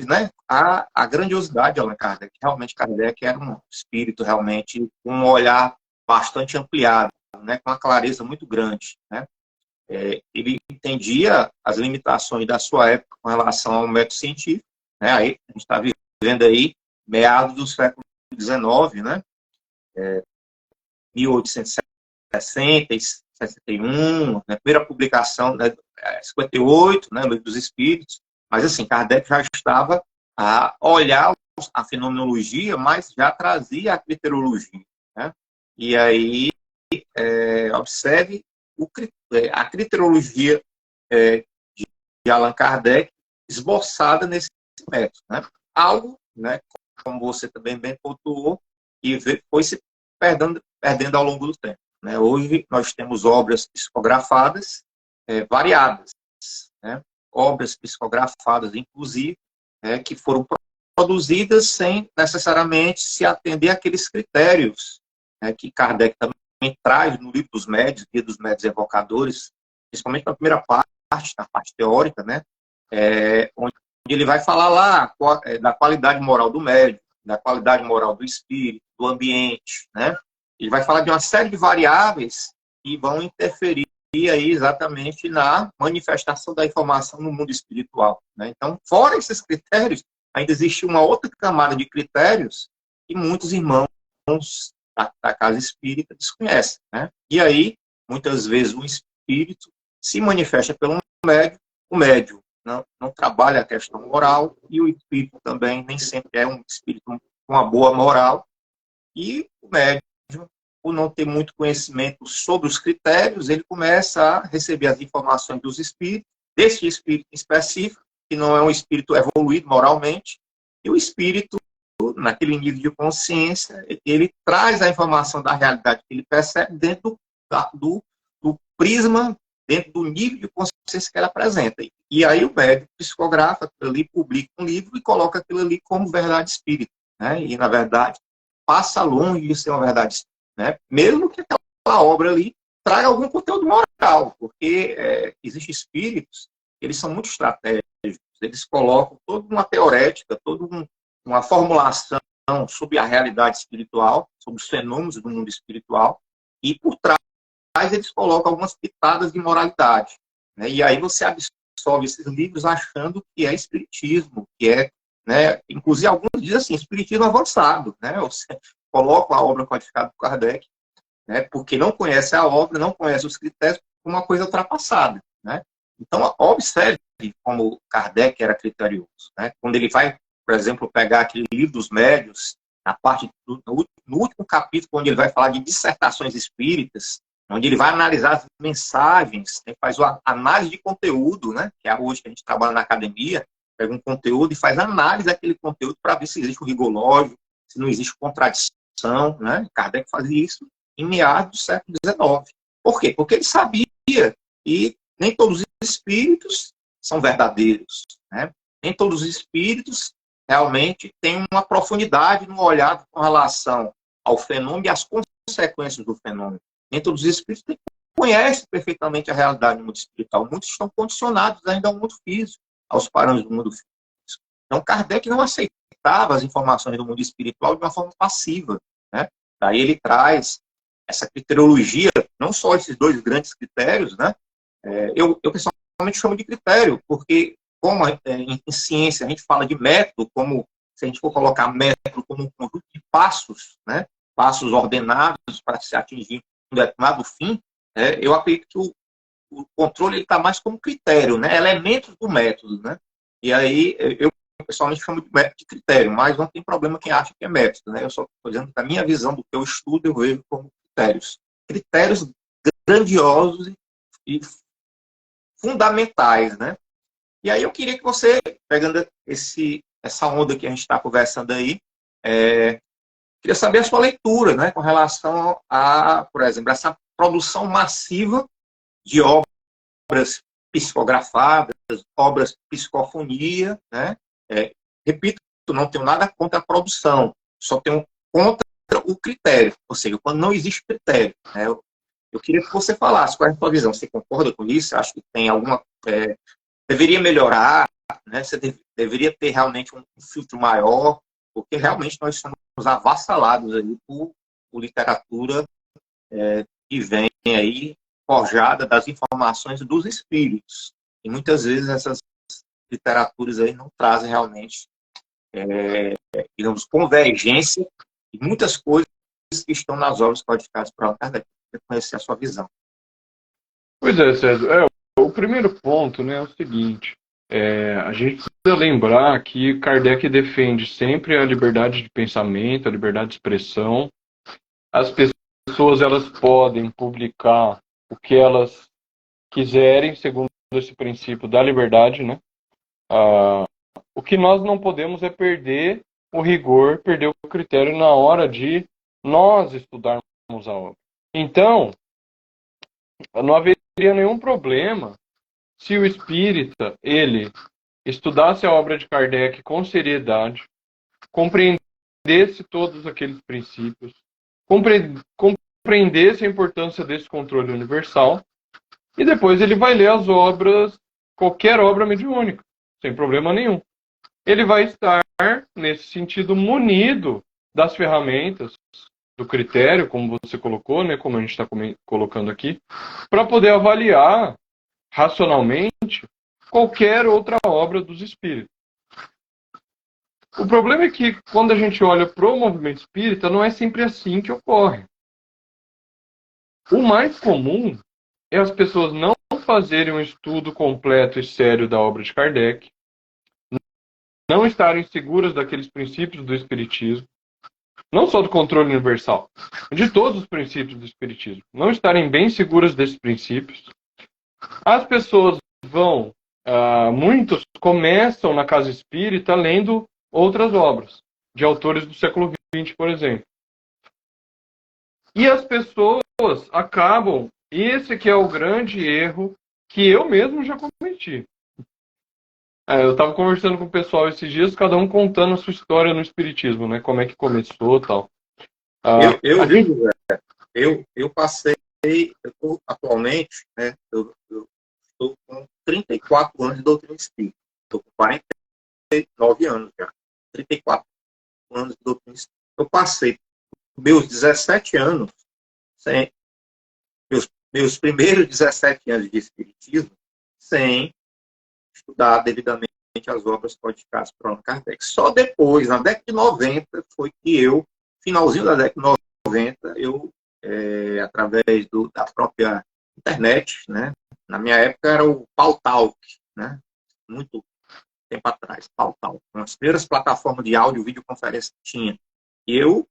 né, a grandiosidade de Allan Kardec. Realmente, Kardec era um espírito realmente com um olhar bastante ampliado, né, com uma clareza muito grande, né? Ele entendia as limitações da sua época com relação ao método científico, né? Aí, a gente está vivendo aí meados do século XIX, né? 1860 e 61, né? Primeira publicação, né, 58, né, Livro dos Espíritos, mas assim, Kardec já estava a olhar a fenomenologia, mas já trazia a criterologia, né? E aí, observe a criterologia de Allan Kardec esboçada nesse método, né? Algo, né, como você também bem pontuou, e foi se perdendo ao longo do tempo, né? Hoje nós temos obras psicografadas variadas, né? Obras psicografadas, inclusive, que foram produzidas sem necessariamente se atender àqueles critérios, né, que Kardec também traz no livro dos médios, Guia dos Médios Evocadores, principalmente na primeira parte, na parte teórica, né, onde ele vai falar lá da qualidade moral do médium, da qualidade moral do espírito, do ambiente, né? Ele vai falar de uma série de variáveis que vão interferir aí exatamente na manifestação da informação no mundo espiritual, né? Então, fora esses critérios, ainda existe uma outra camada de critérios que muitos irmãos da casa espírita desconhecem, né? E aí, muitas vezes, o espírito se manifesta pelo médium, o médium não trabalha a questão moral, e o espírito também nem sempre é um espírito com uma boa moral, e o médium, por não ter muito conhecimento sobre os critérios, ele começa a receber as informações dos espíritos, desse espírito específico, que não é um espírito evoluído moralmente, e o espírito, naquele nível de consciência, ele traz a informação da realidade que ele percebe dentro do prisma, dentro do nível de consciência que ela apresenta. E aí o médium psicografa aquilo ali, publica um livro e coloca aquilo ali como verdade espírita, né? E, na verdade, passa longe de ser uma verdade espírita, né? Mesmo que aquela obra ali traga algum conteúdo moral, porque existem espíritos, eles são muito estratégicos, eles colocam toda uma teorética, toda uma formulação sobre a realidade espiritual, sobre os fenômenos do mundo espiritual, e por trás eles colocam algumas pitadas de moralidade, né? E aí você absorve esses livros achando que é espiritismo, que é, né, inclusive alguns dizem assim, espiritismo avançado, né? Você coloca a obra codificada do Kardec, né, porque não conhece a obra, não conhece os critérios, uma coisa ultrapassada, né? Então, observe como Kardec era criterioso, né? Quando ele vai, por exemplo, pegar aquele livro dos médios, na parte no último capítulo, onde ele vai falar de dissertações espíritas, onde ele vai analisar as mensagens, né, faz uma análise de conteúdo, né, que é hoje que a gente trabalha na academia, pega um conteúdo e faz análise daquele conteúdo para ver se existe um rigor lógico, se não existe contradição, né? Kardec fazia isso em meados do século XIX. Por quê? Porque ele sabia que nem todos os espíritos são verdadeiros, né? Nem todos os espíritos realmente têm uma profundidade no olhar com relação ao fenômeno e às consequências do fenômeno. Nem todos os espíritos conhecem perfeitamente a realidade do mundo espiritual. Muitos estão condicionados ainda ao mundo físico, aos parâmetros do mundo físico. Então, Kardec não aceitava as informações do mundo espiritual de uma forma passiva, né? Daí ele traz essa criteriologia, não só esses dois grandes critérios, né? Eu pessoalmente chamo de critério, porque como em ciência a gente fala de método, como se a gente for colocar método como um conjunto de passos, né? Passos ordenados para se atingir um determinado fim, eu acredito que o controle está mais como critério, né? Elementos do método, né? E aí eu pessoalmente chamo de método de critério, mas não tem problema quem acha que é método, né? Eu só estou dizendo que a minha visão do que eu estudo eu vejo como critérios. Critérios grandiosos e fundamentais, né? E aí eu queria que você, pegando essa onda que a gente está conversando aí, queria saber a sua leitura, né, com relação a, por exemplo, essa produção massiva de obras psicografadas, obras psicofonia, né? Repito, não tenho nada contra a produção, só tenho contra o critério, ou seja, quando não existe critério, né? Eu queria que você falasse qual é a sua visão. Você concorda com isso? Acho que tem alguma... deveria melhorar, né? Você deveria ter realmente um filtro maior, porque realmente nós somos avassalados aí por literatura que vem aí forjada das informações dos espíritos. E muitas vezes essas literaturas aí não trazem realmente, digamos, convergência e muitas coisas que estão nas obras codificadas por Allan Kardec. Eu conhecer a sua visão. Pois é, César. O primeiro ponto, né, é o seguinte. A gente precisa lembrar que Kardec defende sempre a liberdade de pensamento, a liberdade de expressão. As pessoas elas podem publicar o que elas quiserem, segundo esse princípio da liberdade, né? O que nós não podemos é perder o rigor, perder o critério na hora de nós estudarmos a obra. Então, não haveria nenhum problema se o espírita, ele estudasse a obra de Kardec com seriedade, compreendesse todos aqueles princípios, compreendesse a importância desse controle universal, e depois ele vai ler as obras, qualquer obra mediúnica, sem problema nenhum. Ele vai estar, nesse sentido, munido das ferramentas, do critério, como você colocou, né, como a gente está colocando aqui, para poder avaliar racionalmente qualquer outra obra dos espíritos. O problema é que, quando a gente olha para o movimento espírita, não é sempre assim que ocorre. O mais comum é as pessoas não fazerem um estudo completo e sério da obra de Kardec, não estarem seguras daqueles princípios do Espiritismo, não só do controle universal, de todos os princípios do Espiritismo, não estarem bem seguras desses princípios. As pessoas vão, muitos começam na casa espírita lendo outras obras, de autores do século XX, por exemplo. E as pessoas acabam, esse que é o grande erro que eu mesmo já cometi. Eu estava conversando com o pessoal esses dias, cada um contando a sua história no Espiritismo, né? Como é que começou e tal. Eu passei, atualmente, né, eu estou com 34 anos de doutrina espírita. Estou com 49 anos já. 34 anos de doutrina espírita. Eu passei meus 17 anos, meus primeiros 17 anos de espiritismo, sem estudar devidamente as obras codificadas por Allan Kardec. Só depois, na década de 90, foi que eu, finalzinho da década de 90, eu, através da própria internet, né? Na minha época era o Pautalk, né? Muito tempo atrás, Pautalk. Uma das primeiras plataformas de áudio e videoconferência que tinha. E eu,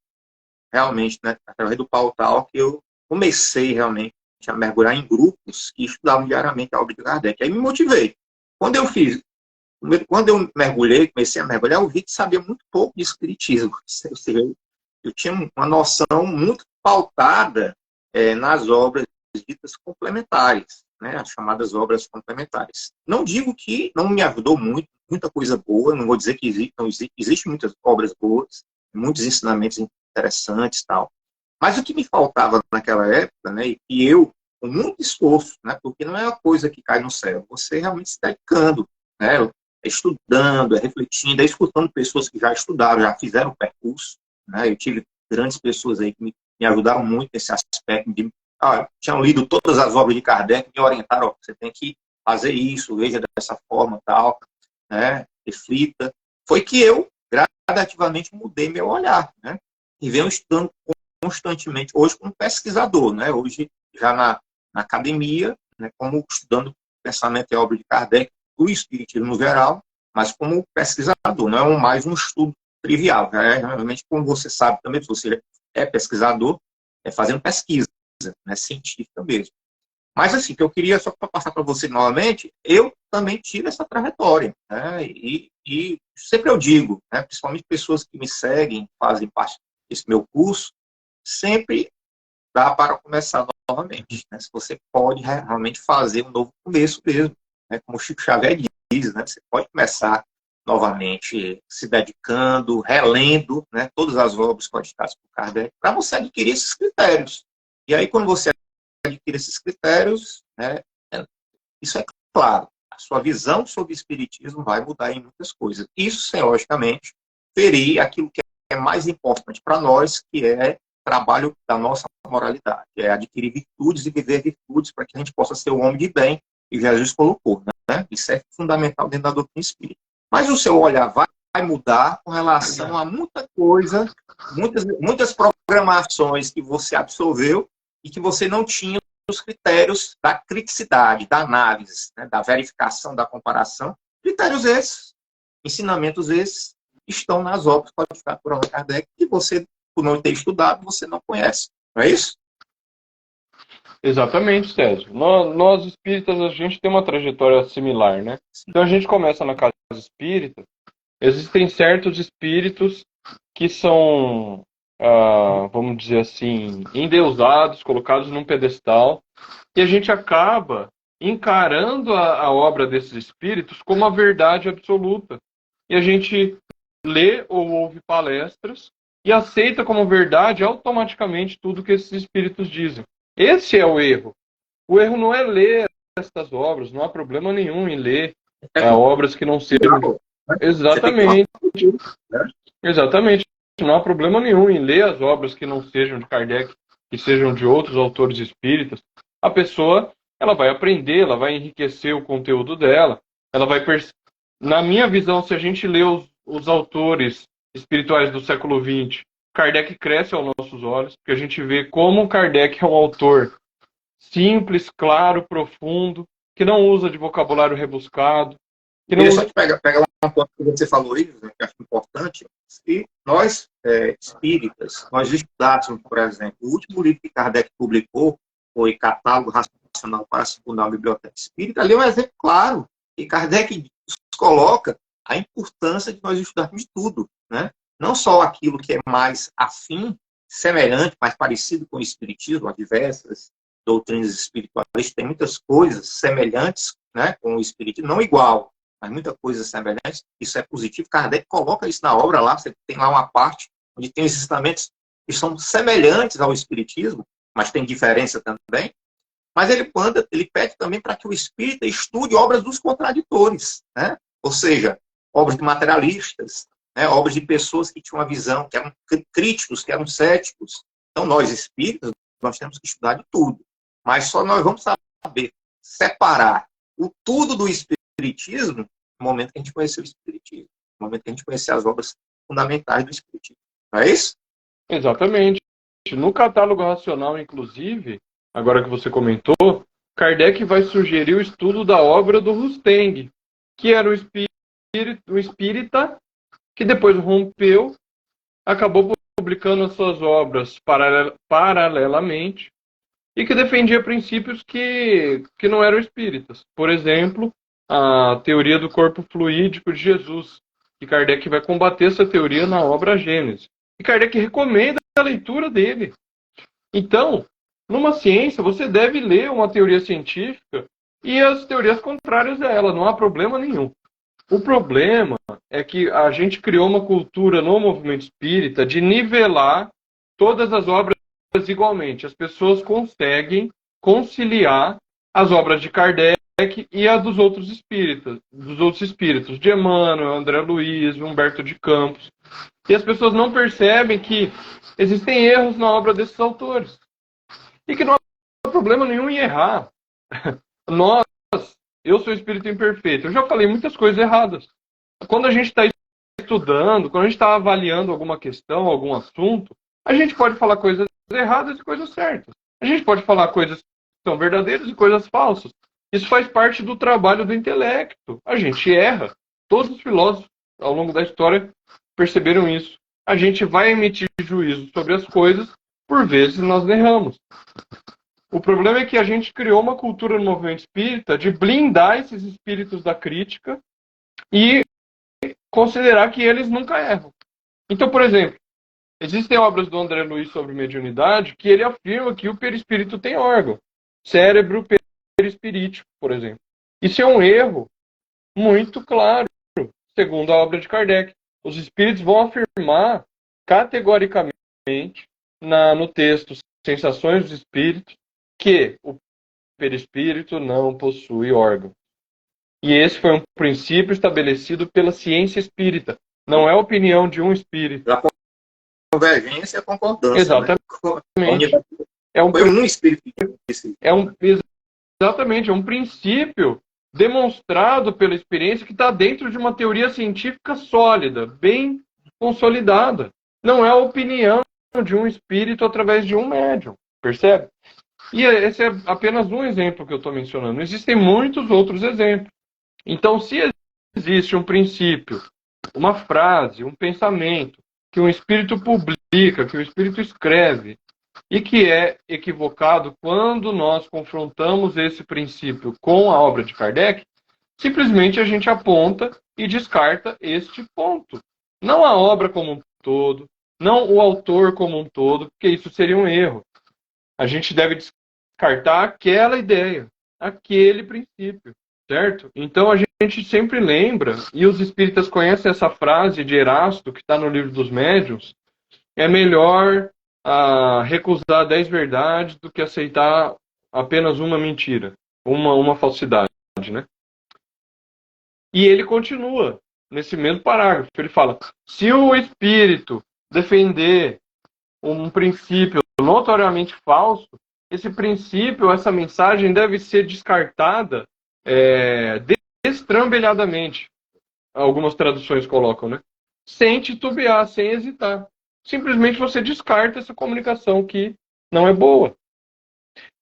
realmente, né, através do Pautalk, eu comecei realmente a mergulhar em grupos que estudavam diariamente a obra de Kardec. Aí me motivei. Quando eu mergulhei, comecei a mergulhar, eu vi que sabia muito pouco de espiritismo. Ou seja, eu tinha uma noção muito pautada nas obras ditas complementares, né, as chamadas obras complementares. Não digo que não me ajudou muito, muita coisa boa, não vou dizer que existem muitas obras boas, muitos ensinamentos interessantes e tal, Mas o que me faltava naquela época, né, e eu, com muito esforço, né, porque não é uma coisa que cai no céu, você realmente se dedicando, né, estudando, refletindo, escutando pessoas que já estudaram, já fizeram o percurso, né, eu tive grandes pessoas aí que me ajudaram muito nesse aspecto, tinham lido todas as obras de Kardec, me orientaram, ó, você tem que fazer isso, veja dessa forma, tal, né, reflita. Foi que eu, gradativamente, mudei meu olhar, né, e venho estudando constantemente, hoje como pesquisador, né, hoje já na academia, né, como estudando pensamento e obra de Kardec, o espiritismo no geral, mas como pesquisador, não é mais um estudo trivial, é realmente, como você sabe também, se você é pesquisador, é fazendo pesquisa, né, científica mesmo. Mas, assim, que eu queria, só para passar para você novamente, eu também tive essa trajetória, né, e sempre eu digo, né, principalmente pessoas que me seguem, fazem parte desse meu curso, sempre dá para começar novamente, né, se você pode realmente fazer um novo começo mesmo, né, como o Chico Xavier diz, né, você pode começar novamente se dedicando, relendo, né, todas as obras codificadas por Kardec, para você adquirir esses critérios. E aí, quando você adquire esses critérios, né, isso é claro, a sua visão sobre o espiritismo vai mudar em muitas coisas. Isso, sem, logicamente, ferir aquilo que é mais importante para nós, que é o trabalho da nossa moralidade, que é adquirir virtudes e viver virtudes para que a gente possa ser o homem de bem que Jesus colocou, né? Isso é fundamental dentro da doutrina espírita. Mas o seu olhar vai mudar com relação a muita coisa, muitas programações que você absorveu e que você não tinha os critérios da criticidade, da análise, né, da verificação, da comparação. Critérios esses, ensinamentos esses, estão nas obras codificadas por Allan Kardec, que você, por não ter estudado, você não conhece. Não é isso? Exatamente, Sérgio. Nós espíritas, a gente tem uma trajetória similar, né? Então a gente começa na casa espírita, existem certos espíritos que são, vamos dizer assim, endeusados, colocados num pedestal, e a gente acaba encarando a obra desses espíritos como a verdade absoluta. E a gente lê ou ouve palestras e aceita como verdade automaticamente tudo que esses espíritos dizem. Esse é o erro. O erro não é ler essas obras, não há problema nenhum em ler obras que não sejam... Exatamente. Exatamente. Não há problema nenhum em ler as obras que não sejam de Kardec, que sejam de outros autores espíritas. A pessoa, ela vai aprender, ela vai enriquecer o conteúdo dela, ela vai... Na minha visão, se a gente lê os autores espirituais do século XX, Kardec cresce aos nossos olhos, porque a gente vê como Kardec é um autor simples, claro, profundo, que não usa de vocabulário rebuscado. Que não Deixa eu pegar uma coisa que você falou aí, né, que acho importante. Se nós, espíritas, nós estudássemos, por exemplo, o último livro que Kardec publicou foi Catálogo Racional para se fundar uma Biblioteca Espírita, ali é um exemplo claro, e Kardec coloca a importância de nós estudarmos tudo, né? Não só aquilo que é mais afim, semelhante, mais parecido com o Espiritismo, as diversas doutrinas espiritualistas, tem muitas coisas semelhantes, né, com o Espiritismo, não igual, mas muita coisa semelhante, isso é positivo. Kardec coloca isso na obra lá, você tem lá uma parte onde tem os ensinamentos que são semelhantes ao Espiritismo, mas tem diferença também. Mas ele pede também para que o espírita estude obras dos contraditores, né? Ou seja, obras de materialistas, né? Obras de pessoas que tinham uma visão, que eram críticos, que eram céticos. Então, nós espíritas, nós temos que estudar de tudo. Mas só nós vamos saber separar o tudo do espiritismo no momento que a gente conhecer o espiritismo, no momento que a gente conhecer as obras fundamentais do espiritismo. Não é isso? Exatamente. No catálogo racional, inclusive, agora que você comentou, Kardec vai sugerir o estudo da obra do Rusteng, que era o espírita que depois rompeu, acabou publicando as suas obras paralelamente e que defendia princípios que não eram espíritas. Por exemplo, a teoria do corpo fluídico de Jesus, que Kardec vai combater essa teoria na obra Gênesis. E Kardec recomenda a leitura dele. Então, numa ciência, você deve ler uma teoria científica e as teorias contrárias a ela, não há problema nenhum. O problema é que a gente criou uma cultura no movimento espírita de nivelar todas as obras igualmente. As pessoas conseguem conciliar as obras de Kardec e a dos outros espíritos, de Emmanuel, André Luiz, Humberto de Campos. E as pessoas não percebem que existem erros na obra desses autores. E que não há problema nenhum em errar. Eu sou espírito imperfeito. Eu já falei muitas coisas erradas. Quando a gente está estudando, quando a gente está avaliando alguma questão, algum assunto, a gente pode falar coisas erradas e coisas certas. A gente pode falar coisas que são verdadeiras e coisas falsas. Isso faz parte do trabalho do intelecto. A gente erra. Todos os filósofos, ao longo da história, perceberam isso. A gente vai emitir juízo sobre as coisas, por vezes nós erramos. O problema é que a gente criou uma cultura no movimento espírita de blindar esses espíritos da crítica e considerar que eles nunca erram. Então, por exemplo, existem obras do André Luiz sobre mediunidade que ele afirma que o perispírito tem órgão. Cérebro perispirítico, por exemplo. Isso é um erro muito claro, segundo a obra de Kardec. Os espíritos vão afirmar categoricamente no texto Sensações dos Espíritos que o perispírito não possui órgão. E esse foi um princípio estabelecido pela ciência espírita. Não é a opinião de um espírito. A convergência e a concordância. Exatamente. Né? Foi um espírito. Exatamente, é um princípio demonstrado pela experiência que está dentro de uma teoria científica sólida, bem consolidada. Não é a opinião de um espírito através de um médium, percebe? E esse é apenas um exemplo que eu estou mencionando. Existem muitos outros exemplos. Então, se existe um princípio, uma frase, um pensamento, que um espírito publica, que o espírito escreve, e que é equivocado quando nós confrontamos esse princípio com a obra de Kardec, simplesmente a gente aponta e descarta este ponto. Não a obra como um todo, não o autor como um todo, porque isso seria um erro. A gente deve descartar aquela ideia, aquele princípio, certo? Então a gente sempre lembra, e os espíritas conhecem essa frase de Erasto, que está no Livro dos Médiuns, é melhor recusar 10 verdades do que aceitar apenas uma mentira, uma falsidade, né? E ele continua nesse mesmo parágrafo. Ele fala: se o espírito defender um princípio notoriamente falso, esse princípio, essa mensagem deve ser descartada destrambelhadamente. Algumas traduções colocam, né? Sem titubear, sem hesitar. Simplesmente você descarta essa comunicação que não é boa.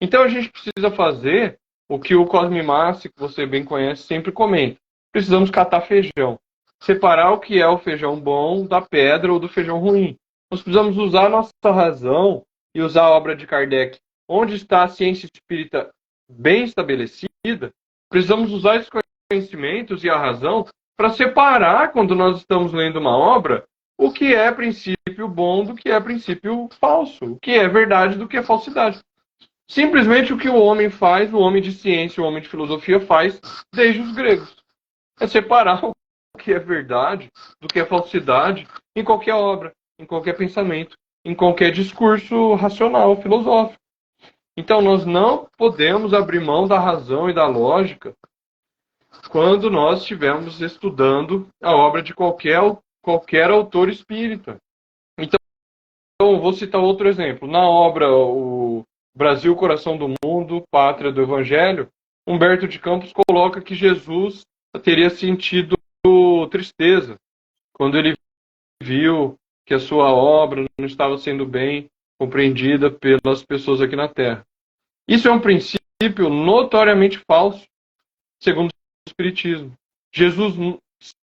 Então a gente precisa fazer o que o Cosme Massi, que você bem conhece, sempre comenta. Precisamos catar feijão. Separar o que é o feijão bom da pedra ou do feijão ruim. Nós precisamos usar a nossa razão e usar a obra de Kardec, onde está a ciência espírita bem estabelecida. Precisamos usar esses conhecimentos e a razão para separar, quando nós estamos lendo uma obra, o que é princípio bom do que é princípio falso, o que é verdade do que é falsidade. Simplesmente o que o homem faz, o homem de ciência, o homem de filosofia faz desde os gregos. É separar o que é verdade do que é falsidade em qualquer obra, em qualquer pensamento, em qualquer discurso racional, filosófico. Então nós não podemos abrir mão da razão e da lógica quando nós estivermos estudando a obra de qualquer autor espírita. Então, vou citar outro exemplo. Na obra O Brasil, Coração do Mundo, Pátria do Evangelho, Humberto de Campos coloca que Jesus teria sentido tristeza quando ele viu que a sua obra não estava sendo bem compreendida pelas pessoas aqui na Terra. Isso é um princípio notoriamente falso, segundo o Espiritismo. Jesus,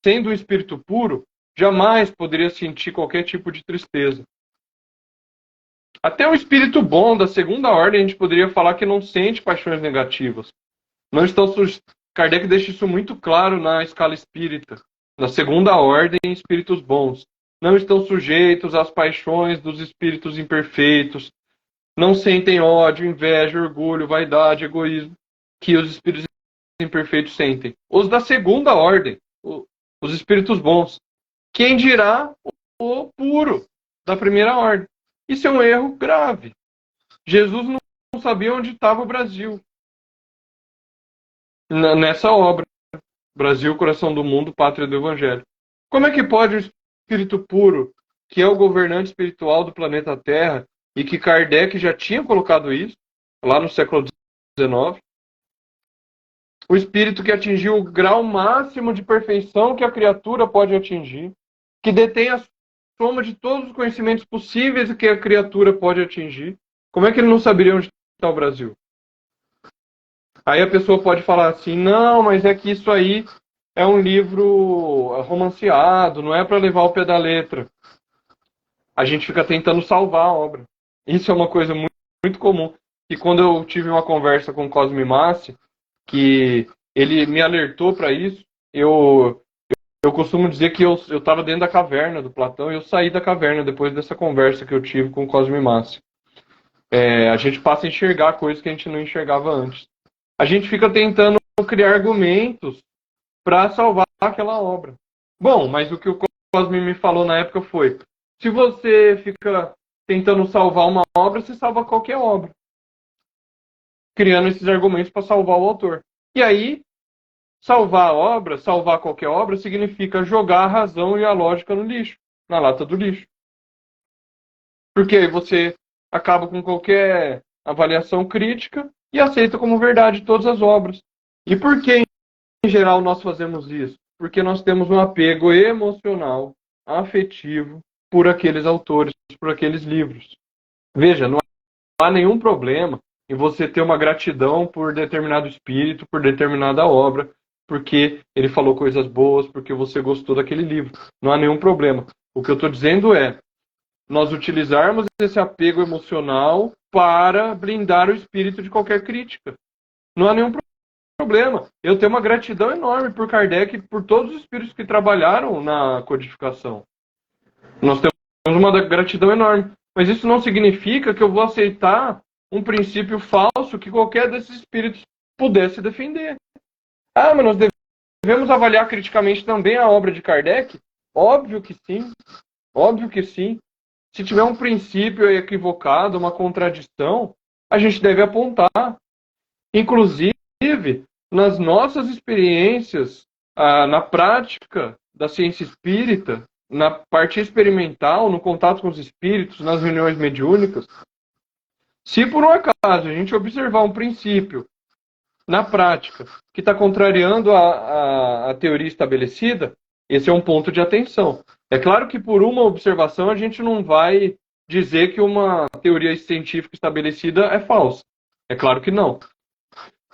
sendo um espírito puro, jamais poderia sentir qualquer tipo de tristeza. Até o espírito bom da segunda ordem, a gente poderia falar que não sente paixões negativas. Não estão Kardec deixa isso muito claro na escala espírita. Na segunda ordem, espíritos bons não estão sujeitos às paixões dos espíritos imperfeitos, não sentem ódio, inveja, orgulho, vaidade, egoísmo, que os espíritos imperfeitos sentem. Os da segunda ordem, os espíritos bons. Quem dirá o puro da primeira ordem? Isso é um erro grave. Jesus não sabia onde estava o Brasil nessa obra. Brasil, coração do mundo, pátria do Evangelho. Como é que pode o Espírito puro, que é o governante espiritual do planeta Terra, e que Kardec já tinha colocado isso, lá no século XIX, o Espírito que atingiu o grau máximo de perfeição que a criatura pode atingir, que detém a soma de todos os conhecimentos possíveis que a criatura pode atingir, como é que ele não saberia onde está o Brasil? Aí a pessoa pode falar assim, não, mas é que isso aí é um livro romanceado, não é para levar ao pé da letra. A gente fica tentando salvar a obra. Isso é uma coisa muito, muito comum. E quando eu tive uma conversa com o Cosme Massi, que ele me alertou para isso, eu costumo dizer que eu estava dentro da caverna do Platão e eu saí da caverna depois dessa conversa que eu tive com o Cosme Massi. A gente passa a enxergar coisas que a gente não enxergava antes. A gente fica tentando criar argumentos para salvar aquela obra. Bom, mas o que o Cosme me falou na época foi: se você fica tentando salvar uma obra, você salva qualquer obra, criando esses argumentos para salvar o autor. E aí, salvar a obra, salvar qualquer obra, significa jogar a razão e a lógica no lixo, na lata do lixo. Porque aí você acaba com qualquer avaliação crítica e aceita como verdade todas as obras. E por que, em geral, nós fazemos isso? Porque nós temos um apego emocional, afetivo, por aqueles autores, por aqueles livros. Veja, não há nenhum problema em você ter uma gratidão por determinado espírito, por determinada obra, porque ele falou coisas boas, porque você gostou daquele livro. Não há nenhum problema. O que eu estou dizendo é nós utilizarmos esse apego emocional para blindar o espírito de qualquer crítica. Não há nenhum problema. Eu tenho uma gratidão enorme por Kardec e por todos os espíritos que trabalharam na codificação. Nós temos uma gratidão enorme. Mas isso não significa que eu vou aceitar um princípio falso que qualquer desses espíritos pudesse defender. Ah, mas nós devemos avaliar criticamente também a obra de Kardec? Óbvio que sim. Óbvio que sim. Se tiver um princípio equivocado, uma contradição, a gente deve apontar. Inclusive, nas nossas experiências, na prática da ciência espírita, na parte experimental, no contato com os espíritos, nas reuniões mediúnicas, se por um acaso a gente observar um princípio na prática que está contrariando a teoria estabelecida, esse é um ponto de atenção. É claro que por uma observação a gente não vai dizer que uma teoria científica estabelecida é falsa. É claro que não.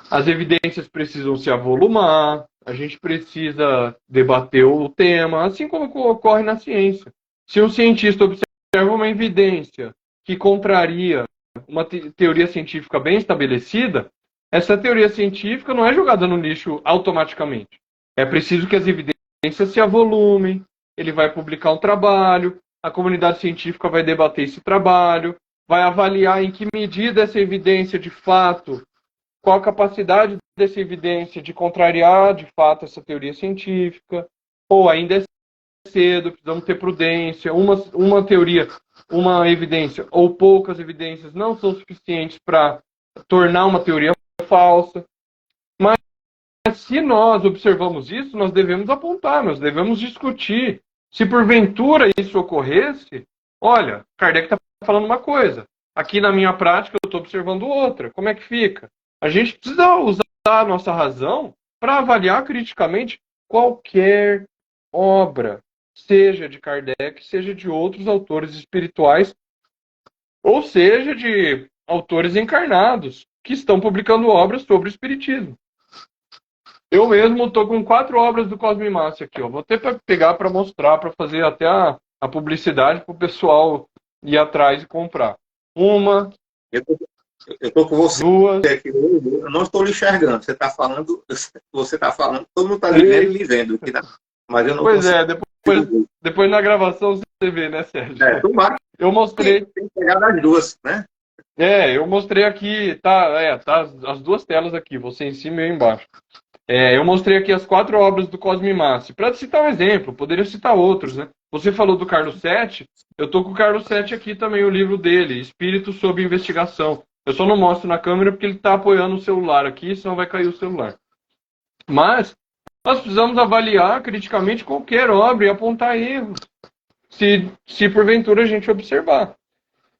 As evidências precisam se avolumar, a gente precisa debater o tema, assim como ocorre na ciência. Se um cientista observa uma evidência que contraria uma teoria científica bem estabelecida, essa teoria científica não é jogada no lixo automaticamente. É preciso que as evidências se avolumem, ele vai publicar um trabalho, a comunidade científica vai debater esse trabalho, vai avaliar em que medida essa evidência de fato, qual a capacidade dessa evidência de contrariar de fato essa teoria científica, ou ainda é cedo, precisamos ter prudência, uma teoria, uma evidência ou poucas evidências não são suficientes para tornar uma teoria falsa. Mas se nós observamos isso, nós devemos apontar, nós devemos discutir. Se porventura isso ocorresse, olha, Kardec está falando uma coisa, aqui na minha prática eu estou observando outra, como é que fica? A gente precisa usar a nossa razão para avaliar criticamente qualquer obra, seja de Kardec, seja de outros autores espirituais, ou seja de autores encarnados, que estão publicando obras sobre o espiritismo. Eu mesmo estou com 4 obras do Cosme Massi aqui. Ó. Vou até pegar para mostrar, para fazer até a publicidade para o pessoal ir atrás e comprar. Uma, Eu estou com você 2... aqui, eu não estou lhe enxergando. Você está falando, todo mundo está lhe vendo e lhe vendo. Mas eu não Pois consigo. depois na gravação você vê, né, Sérgio? Tomara Eu mostrei. tem que pegar das duas, né? Eu mostrei aqui, tá as duas telas aqui, você em cima e eu embaixo. Eu mostrei aqui as 4 obras do Cosme Massi, para citar um exemplo, poderia citar outros, né? Você falou do Carlos Sete, eu tô com o Carlos Sete aqui também, o livro dele, Espírito sob Investigação. Eu só não mostro na câmera porque ele está apoiando o celular aqui, senão vai cair o celular. Mas nós precisamos avaliar criticamente qualquer obra e apontar erros, se porventura a gente observar.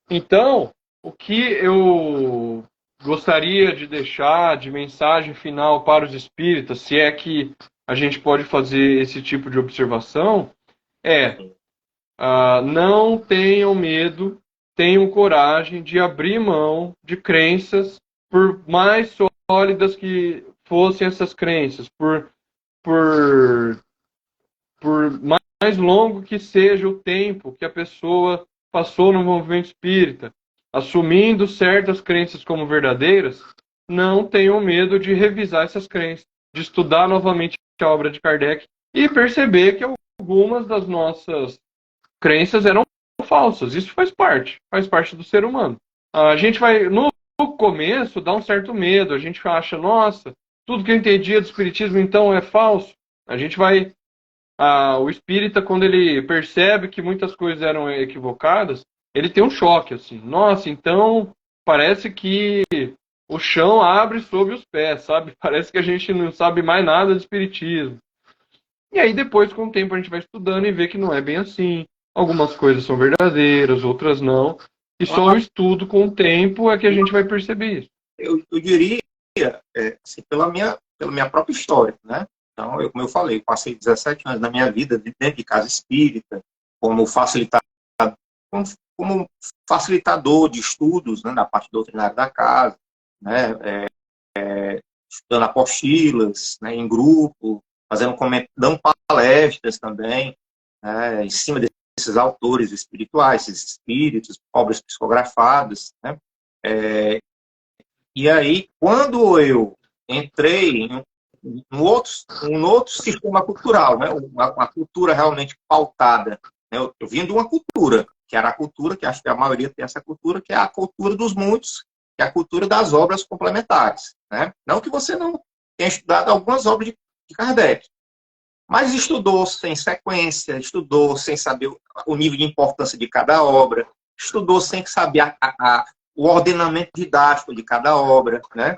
Então, o que eu gostaria de deixar de mensagem final para os espíritas, se é que a gente pode fazer esse tipo de observação, é não tenham medo, tenham coragem de abrir mão de crenças, por mais sólidas que fossem essas crenças, por mais longo que seja o tempo que a pessoa passou no movimento espírita, assumindo certas crenças como verdadeiras, não tenham medo de revisar essas crenças, de estudar novamente a obra de Kardec e perceber que algumas das nossas crenças eram falsas. Isso faz parte do ser humano. A gente vai, no começo, dar um certo medo, a gente acha, nossa, tudo que eu entendia do espiritismo então é falso. A gente vai o espírita, quando ele percebe que muitas coisas eram equivocadas, ele tem um choque, assim. Nossa, então parece que o chão abre sob os pés, sabe? Parece que a gente não sabe mais nada de espiritismo. E aí depois, com o tempo, a gente vai estudando e vê que não é bem assim. Algumas coisas são verdadeiras, outras não. E só o estudo com o tempo é que a gente vai perceber isso. Eu diria, assim, pela minha própria história, né? Então, como eu falei, passei 17 anos da minha vida dentro de casa espírita, como facilitador de estudos, né, na parte doutrinária da casa, né, estudando apostilas, né, em grupo, dando palestras também, né, em cima desses autores espirituais, esses espíritos, obras psicografadas, né. E aí, quando eu entrei em um outro sistema cultural, né? Uma cultura realmente pautada. Né? Eu vim de uma cultura, que era a cultura, que acho que a maioria tem essa cultura, que é a cultura dos muitos, que é a cultura das obras complementares. Né? Não que você não tenha estudado algumas obras de Kardec, mas estudou sem sequência, estudou sem saber o nível de importância de cada obra, estudou sem saber o ordenamento didático de cada obra, né?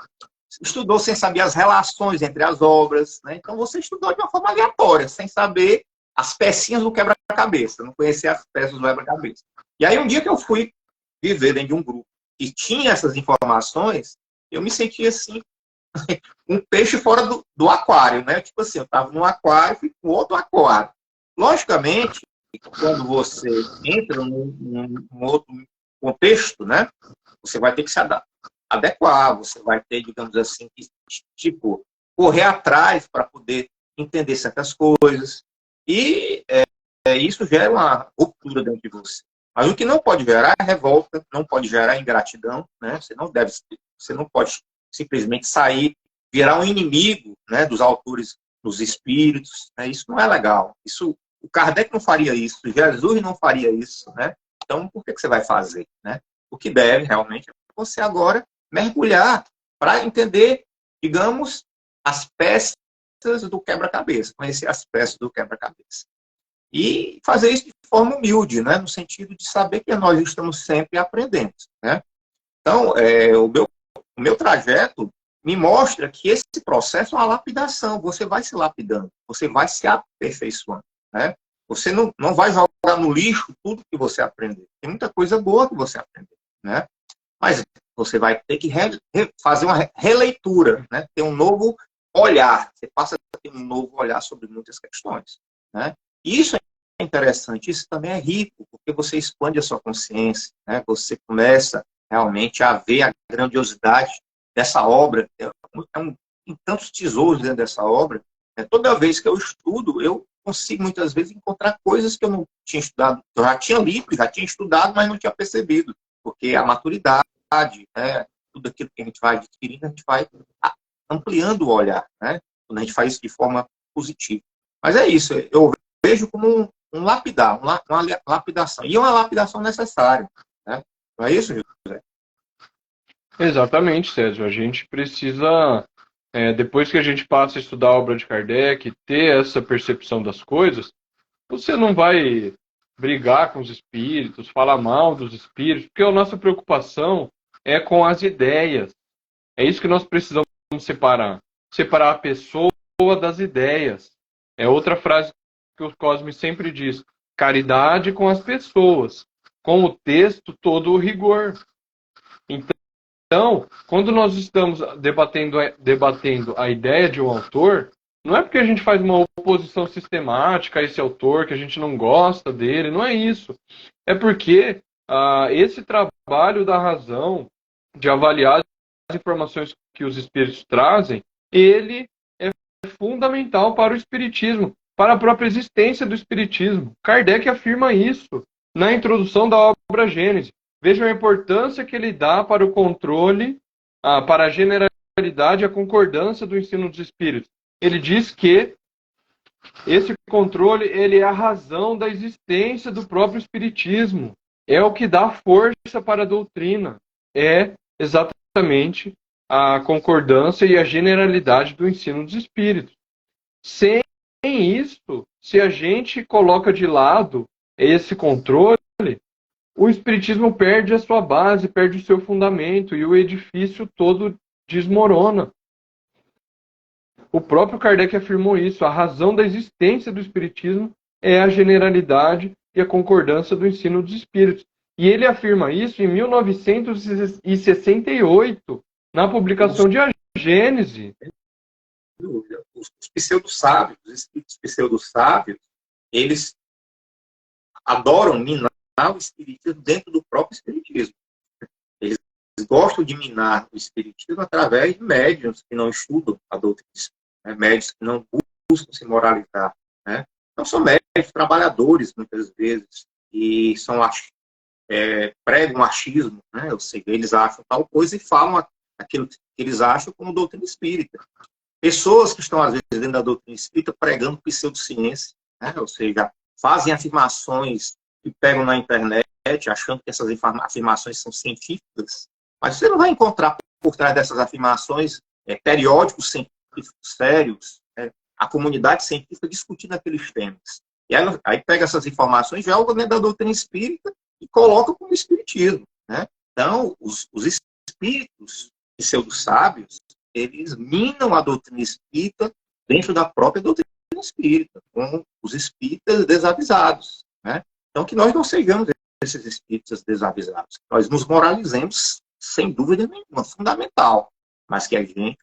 Estudou sem saber as relações entre as obras, né? Então você estudou de uma forma aleatória, sem saber as pecinhas do quebra-cabeça, não conhecia as peças do quebra-cabeça. E aí um dia que eu fui viver dentro de um grupo que tinha essas informações, eu me senti assim, um peixe fora do aquário, né? Tipo assim, eu estava num aquário, fui com outro aquário. Logicamente, quando você entra num outro contexto, né? Você vai ter que se adequar, você vai ter, digamos assim, tipo, correr atrás para poder entender certas coisas. E isso gera uma ruptura dentro de você. Mas o que não pode gerar é revolta, não pode gerar ingratidão, né? Você não pode simplesmente sair, virar um inimigo, né, dos autores, dos espíritos, né? Isso não é legal. O Kardec não faria isso, Jesus não faria isso, né? Então, por que você vai fazer, né? O que deve realmente é você agora mergulhar para entender, digamos, as peças do quebra-cabeça, conhecer as peças do quebra-cabeça. E fazer isso de forma humilde, né? No sentido de saber que nós estamos sempre aprendendo, né? Então, o meu trajeto me mostra que esse processo é uma lapidação. Você vai se lapidando, você vai se aperfeiçoando, né? Você não vai jogar no lixo tudo que você aprendeu. Tem muita coisa boa que você aprendeu, né? Mas você vai ter que fazer uma releitura, né? Ter um novo olhar. Você passa a ter um novo olhar sobre muitas questões, né? E isso é interessante, isso também é rico, porque você expande a sua consciência, né? Você começa realmente a ver a grandiosidade dessa obra. Tem tantos tesouros dentro dessa obra. Né? Toda vez que eu estudo, eu consigo muitas vezes encontrar coisas que eu não tinha estudado. Eu já tinha lido, já tinha estudado, mas não tinha percebido. Porque a maturidade, né, tudo aquilo que a gente vai adquirindo, a gente vai ampliando o olhar, né, quando a gente faz isso de forma positiva. Mas é isso, eu vejo como um lapidar, uma lapidação. E é uma lapidação necessária. Né? Não é isso, José? Exatamente, Sérgio. A gente precisa, depois que a gente passa a estudar a obra de Kardec, ter essa percepção das coisas, você não vai brigar com os espíritos, falar mal dos espíritos, porque a nossa preocupação é com as ideias. É isso que nós precisamos separar. Separar a pessoa das ideias. É outra frase que o Cosme sempre diz. Caridade com as pessoas. Com o texto, todo o rigor. Então, quando nós estamos debatendo a ideia de um autor, não é porque a gente faz uma oposição sistemática a esse autor, que a gente não gosta dele, não é isso. É porque esse trabalho da razão, de avaliar as informações que os espíritos trazem, ele é fundamental para o espiritismo, para a própria existência do espiritismo. Kardec afirma isso na introdução da obra Gênesis. Vejam a importância que ele dá para o controle, para a generalidade e a concordância do ensino dos espíritos. Ele diz que esse controle ele é a razão da existência do próprio espiritismo. É o que dá força para a doutrina. É exatamente a concordância e a generalidade do ensino dos espíritos. Sem isso, se a gente coloca de lado esse controle, o espiritismo perde a sua base, perde o seu fundamento e o edifício todo desmorona. O próprio Kardec afirmou isso. A razão da existência do espiritismo é a generalidade e a concordância do ensino dos espíritos. E ele afirma isso em 1968, na publicação de A Gênese. Os pseudo-sábios, os espíritos pseudo-sábios, eles adoram minar o espiritismo dentro do próprio espiritismo. Eles gostam de minar o espiritismo através de médiuns que não estudam a doutrina, né? Médiuns que não buscam se moralizar, né? Não são médiuns trabalhadores, muitas vezes, e são pregam achismo, né? Ou seja, eles acham tal coisa e falam aquilo que eles acham como doutrina espírita. Pessoas que estão, às vezes, dentro da doutrina espírita pregando pseudociência, né? Ou seja, fazem afirmações que pegam na internet, achando que essas afirmações são científicas, mas você não vai encontrar por trás dessas afirmações periódicos científicos sérios, a comunidade científica discutindo aqueles temas. E aí pega essas informações, joga dentro da doutrina espírita e coloca como espiritismo, né? Então, os espíritos pseudo-sábios, eles minam a doutrina espírita dentro da própria doutrina espírita, com os espíritas desavisados, né? Então, que nós não sejamos esses espíritas desavisados. Nós nos moralizemos, sem dúvida nenhuma, fundamental, mas que a gente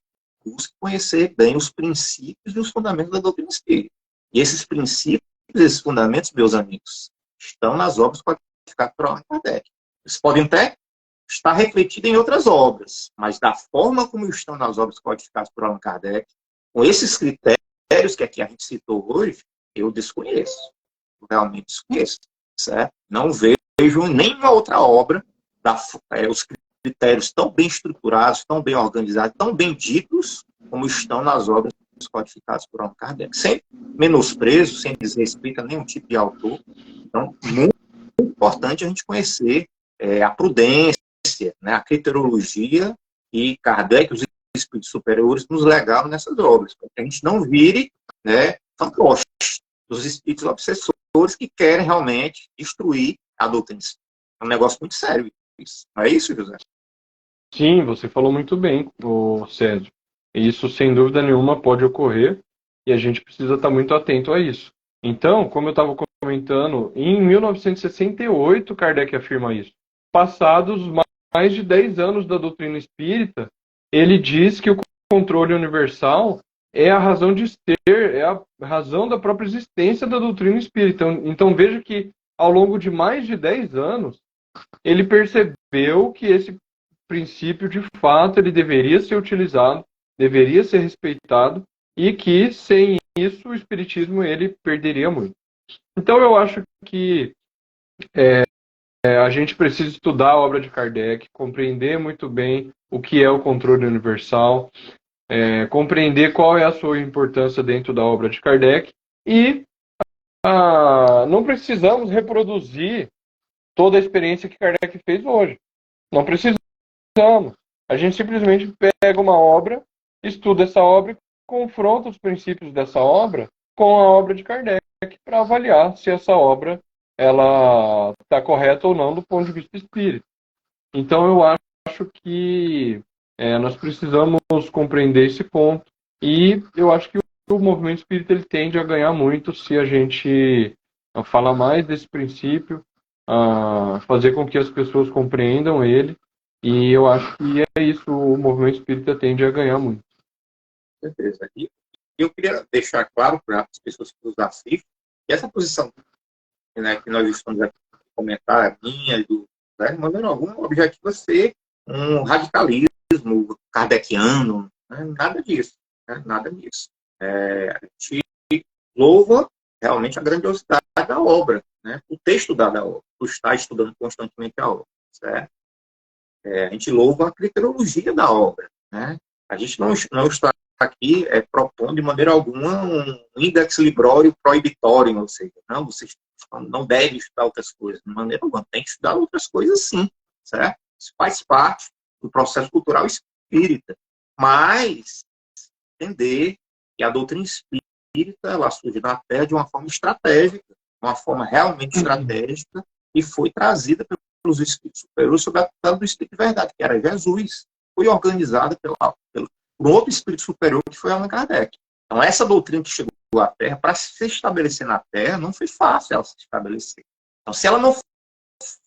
busque conhecer bem os princípios e os fundamentos da doutrina espírita. E esses princípios, esses fundamentos, meus amigos, estão nas obras codificadas por Allan Kardec. Eles podem até estar refletidos em outras obras, mas da forma como estão nas obras codificadas por Allan Kardec, com esses critérios que aqui a gente citou hoje, eu desconheço. Eu realmente desconheço. Certo? Não vejo nenhuma outra obra, os critérios tão bem estruturados, tão bem organizados, tão bem ditos, como estão nas obras codificadas por Allan Kardec. Sem menosprezo, sem desrespeito a nenhum tipo de autor. Então, muito importante a gente conhecer a prudência, né, a criterologia e Kardec, os espíritos superiores, nos legaram nessas obras, para que a gente não vire, né, fantoches dos espíritos obsessores que querem realmente destruir a doutrina. É um negócio muito sério isso. Não é isso, José? Sim, você falou muito bem, Sérgio. Isso, sem dúvida nenhuma, pode ocorrer e a gente precisa estar muito atento a isso. Então, como eu estava comentando, em 1968, Kardec afirma isso. Passados mais de 10 anos da doutrina espírita, ele diz que o controle universal é a razão de ser, é a razão da própria existência da doutrina espírita. Então veja que, ao longo de mais de 10 anos, ele percebeu que esse princípio, de fato, ele deveria ser utilizado, deveria ser respeitado, e que, sem isso, o espiritismo ele perderia muito. Então eu acho que a gente precisa estudar a obra de Kardec, compreender muito bem o que é o controle universal, compreender qual é a sua importância dentro da obra de Kardec e não precisamos reproduzir toda a experiência que Kardec fez hoje. Não precisamos. A gente simplesmente pega uma obra, estuda essa obra e confronta os princípios dessa obra com a obra de Kardec para avaliar se essa obra ela está correta ou não do ponto de vista espírita. Então, eu acho que nós precisamos compreender esse ponto. E eu acho que o movimento espírita ele tende a ganhar muito se a gente falar mais desse princípio, fazer com que as pessoas compreendam ele. E eu acho que é isso, o movimento espírita tende a ganhar muito. Com certeza. E eu queria deixar claro para as pessoas que nos assistem que essa posição, né, que nós estamos aqui comentar, a minha e do Zé, de maneira alguma, o objetivo é ser um radicalismo kardeciano, né? Nada disso. Né? Nada disso. A gente louva realmente a grandiosidade da obra, né? O texto da obra, tu está estudando constantemente a obra, certo? A gente louva a criteriologia da obra, né? A gente não está aqui propondo de maneira alguma um index librório proibitório, ou seja, não, você não deve estudar outras coisas, de maneira alguma, tem que estudar outras coisas sim, certo? Isso faz parte do processo cultural espírita, mas entender que a doutrina espírita ela surge na Terra de uma forma estratégica, uma forma realmente estratégica, e foi trazida pelos espíritos superiores sob a tutela do Espírito de Verdade, que era Jesus. Foi organizada por um outro espírito superior, que foi Allan Kardec. Então, essa doutrina que chegou à Terra, para se estabelecer na Terra, não foi fácil ela se estabelecer. Então, se ela não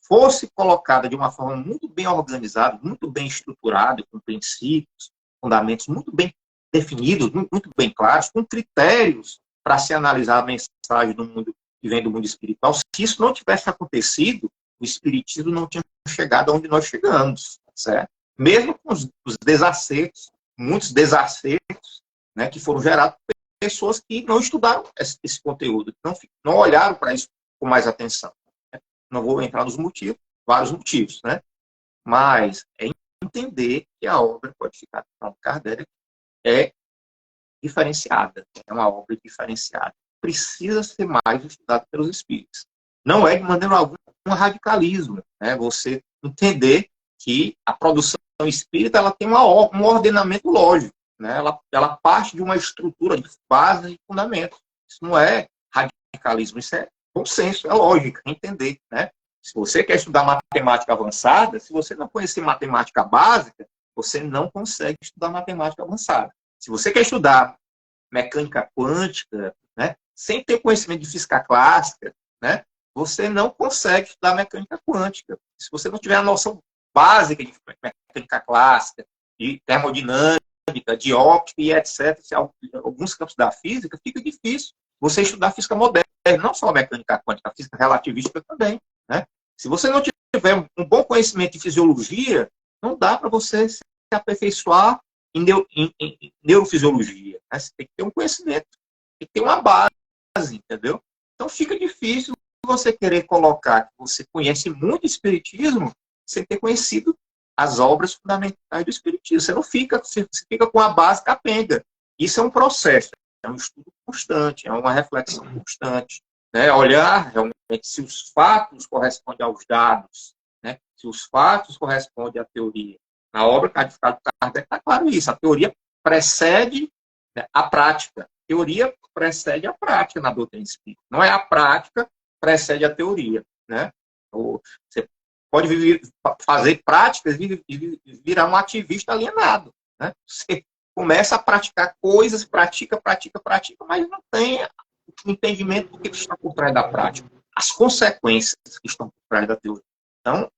fosse colocada de uma forma muito bem organizada, muito bem estruturada, com princípios, fundamentos muito bem definidos, muito bem claros, com critérios para se analisar a mensagem do mundo que vem do mundo espiritual. Se isso não tivesse acontecido, o espiritismo não tinha chegado aonde nós chegamos, certo? Mesmo com os desacertos, muitos desacertos, né, que foram gerados por pessoas que não estudaram esse conteúdo, não olharam para isso com mais atenção. Né? Não vou entrar nos motivos, vários motivos, né? Mas é entender que a obra codificada por Kardec é diferenciada, é uma obra diferenciada. Precisa ser mais estudada pelos espíritos. Não é de maneira alguma um radicalismo, né? Você entender que a produção espírita ela tem um ordenamento lógico, né? Ela parte de uma estrutura de base e fundamento. Isso não é radicalismo, isso é bom senso, é lógica, é entender, né? Se você quer estudar matemática avançada, se você não conhecer matemática básica, você não consegue estudar matemática avançada. Se você quer estudar mecânica quântica, né, sem ter conhecimento de física clássica, né, você não consegue estudar mecânica quântica. Se você não tiver a noção básica de mecânica clássica, de termodinâmica, de óptica e etc., alguns campos da física, fica difícil você estudar física moderna, não só a mecânica quântica, a física relativística também. Né? Se você não tiver um bom conhecimento de fisiologia, não dá para você se aperfeiçoar em neurofisiologia. Né? Você tem que ter um conhecimento, tem que ter uma base, entendeu? Então fica difícil você querer colocar que você conhece muito espiritismo sem ter conhecido as obras fundamentais do espiritismo. Você não fica, você fica com a base capenga. Isso é um processo, é um estudo constante, é uma reflexão constante. Né? Olhar realmente se os fatos correspondem aos dados, né? Se os fatos correspondem à teoria. Na obra codificada por Kardec está claro isso. A teoria precede, né, a prática. A teoria precede a prática na doutrina espírita. Não é a prática precede a teoria. Né? Você pode fazer práticas e virar um ativista alienado. Né? Você começa a praticar coisas, pratica, mas não tem o entendimento do que está por trás da prática. As consequências que estão por trás da teoria. Então,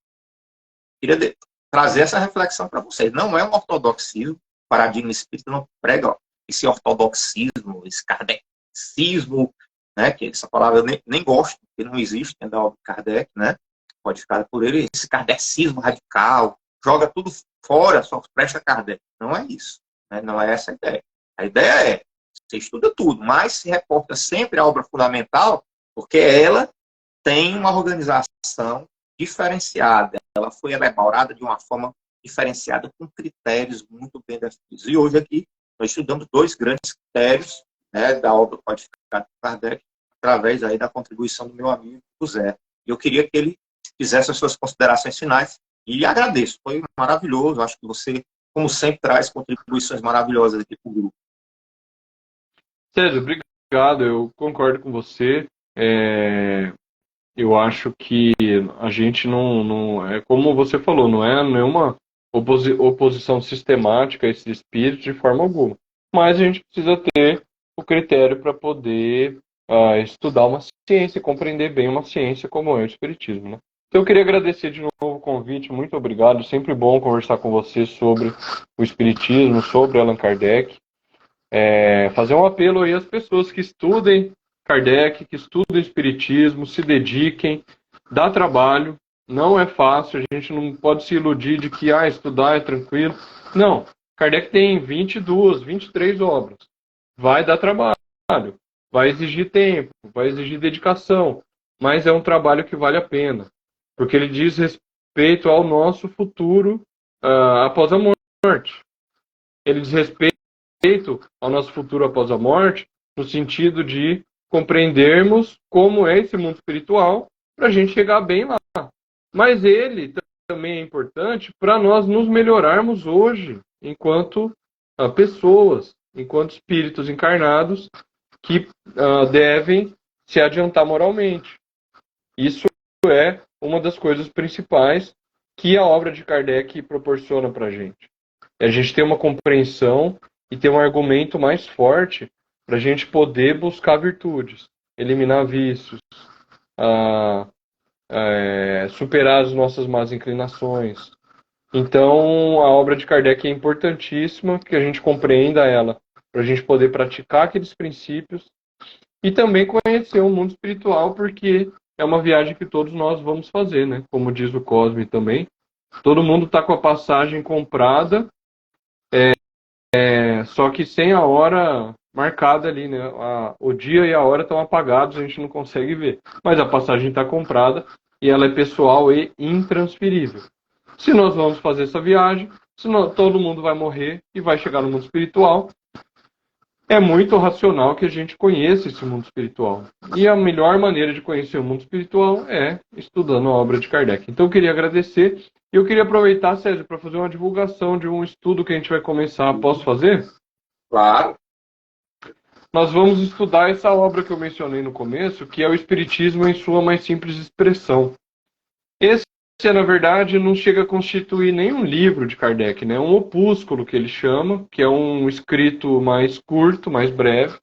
queria trazer essa reflexão para vocês. Não é um ortodoxismo, o paradigma espírita não prega esse ortodoxismo, esse kardecismo, né, que essa palavra eu nem gosto, porque não existe, né, da obra de Kardec, né, codificada por ele, esse kardecismo radical, joga tudo fora, só presta Kardec. Não é isso, né, não é essa a ideia. A ideia é, você estuda tudo, mas se reporta sempre à obra fundamental, porque ela tem uma organização diferenciada, ela foi elaborada de uma forma diferenciada, com critérios muito bem definidos. E hoje aqui, nós estudamos dois grandes critérios, né, da obra codificada por Kardec, através aí da contribuição do meu amigo José. E eu queria que ele fizesse as suas considerações finais, e lhe agradeço, foi maravilhoso, acho que você, como sempre, traz contribuições maravilhosas aqui para o grupo. Sérgio, obrigado, eu concordo com você. Eu acho que a gente não é como você falou, não é nenhuma oposição sistemática a esse espírito de forma alguma. Mas a gente precisa ter o critério para poder estudar uma ciência e compreender bem uma ciência como é o Espiritismo, né? Então eu queria agradecer de novo o convite, muito obrigado, sempre bom conversar com você sobre o Espiritismo, sobre Allan Kardec. Fazer um apelo aí às pessoas que estudem Kardec, que estudem Espiritismo, se dediquem, dá trabalho, não é fácil, a gente não pode se iludir de que estudar é tranquilo. Não, Kardec tem 22, 23 obras. Vai dar trabalho, vai exigir tempo, vai exigir dedicação, mas é um trabalho que vale a pena, porque ele diz respeito ao nosso futuro após a morte. Ele diz respeito ao nosso futuro após a morte, no sentido de compreendermos como é esse mundo espiritual para a gente chegar bem lá. Mas ele também é importante para nós nos melhorarmos hoje, enquanto pessoas, enquanto espíritos encarnados que devem se adiantar moralmente. Isso é uma das coisas principais que a obra de Kardec proporciona para a gente. A gente ter uma compreensão e ter um argumento mais forte para a gente poder buscar virtudes, eliminar vícios, superar as nossas más inclinações. Então, a obra de Kardec é importantíssima que a gente compreenda ela, para a gente poder praticar aqueles princípios e também conhecer o mundo espiritual, porque é uma viagem que todos nós vamos fazer, né? Como diz o Cosme também. Todo mundo está com a passagem comprada, só que sem a hora marcada ali, né? O dia e a hora estão apagados, a gente não consegue ver. Mas a passagem está comprada e ela é pessoal e intransferível. Se nós vamos fazer essa viagem, todo mundo vai morrer e vai chegar no mundo espiritual. É muito racional que a gente conheça esse mundo espiritual. E a melhor maneira de conhecer o mundo espiritual é estudando a obra de Kardec. Então eu queria agradecer. E eu queria aproveitar, César, para fazer uma divulgação de um estudo que a gente vai começar. Posso fazer? Claro. Nós vamos estudar essa obra que eu mencionei no começo, que é o Espiritismo em sua mais simples expressão. Esse, na verdade, não chega a constituir nenhum livro de Kardec, né? É um opúsculo que ele chama, que é um escrito mais curto, mais breve,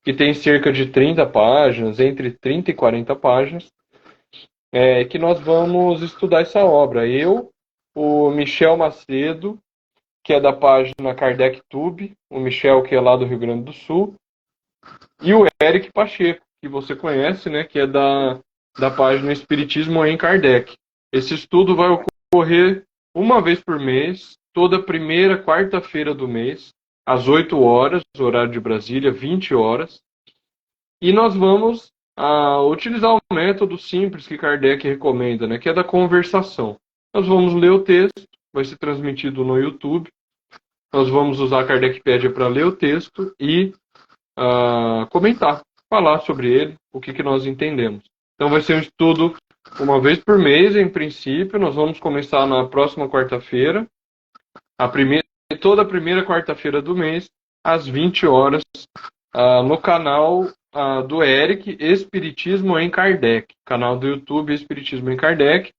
que tem cerca de 30 páginas, entre 30 e 40 páginas, que nós vamos estudar essa obra. Eu, o Michel Macedo, que é da página Kardec Tube, o Michel, que é lá do Rio Grande do Sul, e o Eric Pacheco, que você conhece, né, que é da página Espiritismo em Kardec. Esse estudo vai ocorrer uma vez por mês, toda primeira quarta-feira do mês, às 8 horas, horário de Brasília, 20 horas. E nós vamos utilizar o método simples que Kardec recomenda, né, que é da conversação. Nós vamos ler o texto, vai ser transmitido no YouTube. Nós vamos usar a Kardecpédia para ler o texto e comentar, falar sobre ele, o que nós entendemos. Então vai ser um estudo uma vez por mês, em princípio. Nós vamos começar na próxima quarta-feira, toda a primeira quarta-feira do mês, às 20 horas, no canal do Eric, Espiritismo em Kardec, canal do YouTube Espiritismo em Kardec.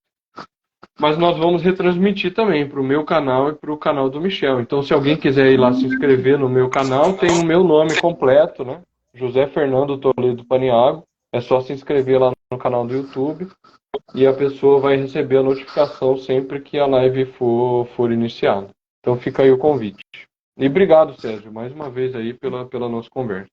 Mas nós vamos retransmitir também para o meu canal e para o canal do Michel. Então, se alguém quiser ir lá se inscrever no meu canal, tem o meu nome completo, né? José Fernando Toledo Paniago. É só se inscrever lá no canal do YouTube e a pessoa vai receber a notificação sempre que a live for iniciada. Então, fica aí o convite. E obrigado, Sérgio, mais uma vez aí pela nossa conversa.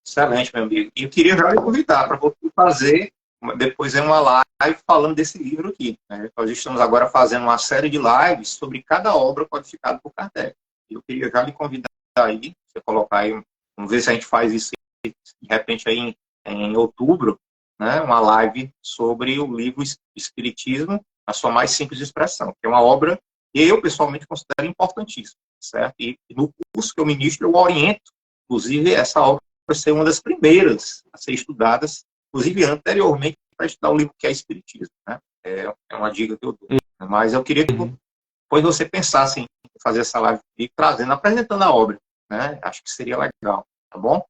Excelente, meu amigo. E eu queria já lhe convidar para você fazer depois uma live falando desse livro aqui, né? Nós estamos agora fazendo uma série de lives sobre cada obra codificada por Kardec. Eu queria já lhe convidar aí, você colocar aí, vamos ver se a gente faz isso de repente aí em outubro, né? Uma live sobre o livro Espiritismo, a sua mais simples expressão, que é uma obra que eu pessoalmente considero importantíssima, certo? E no curso que eu ministro, eu oriento, inclusive, essa obra vai ser uma das primeiras a ser estudadas, inclusive anteriormente, para estudar o livro que é Espiritismo, né? É uma dica que eu dou. Mas eu queria que depois você pensasse em fazer essa live e apresentando a obra, né? Acho que seria legal, tá bom?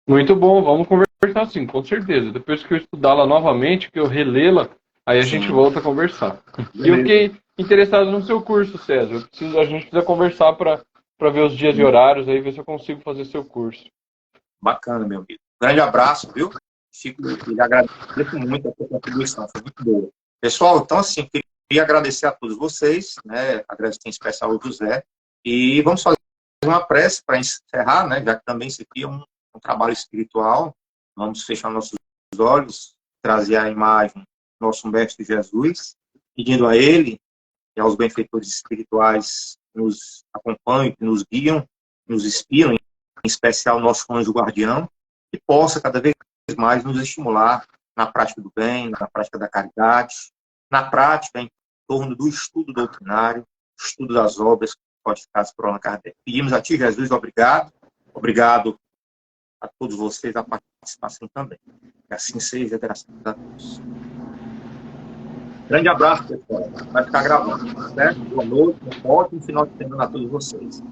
Muito bom, vamos conversar conversar sim, com certeza. Depois que eu estudá-la novamente, que eu relê-la, aí a gente volta a conversar. E eu fiquei interessado no seu curso, César. A gente precisa conversar para ver os dias e horários, aí ver se eu consigo fazer seu curso. Bacana, meu amigo. Grande abraço, viu? E agradeço muito a sua contribuição, foi muito boa. Pessoal, então, assim, queria agradecer a todos vocês, né? Agradecer em especial ao José. E vamos fazer uma prece para encerrar, né? Já que também isso aqui é um trabalho espiritual. Vamos fechar nossos olhos, trazer a imagem do nosso Mestre Jesus, pedindo a Ele e aos benfeitores espirituais que nos acompanham, que nos guiam, que nos inspiram, em especial nosso anjo guardião, que possa cada vez mais nos estimular na prática do bem, na prática da caridade, na prática em torno do estudo doutrinário, estudo das obras codificadas por Allan Kardec. Pedimos a Ti, Jesus, obrigado. Obrigado a todos vocês, a participação também. Que assim seja, graças a Deus. Grande abraço, pessoal. Vai ficar gravando, certo? Boa noite, um ótimo final de semana a todos vocês.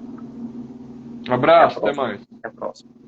Um abraço, até mais. Até a próxima.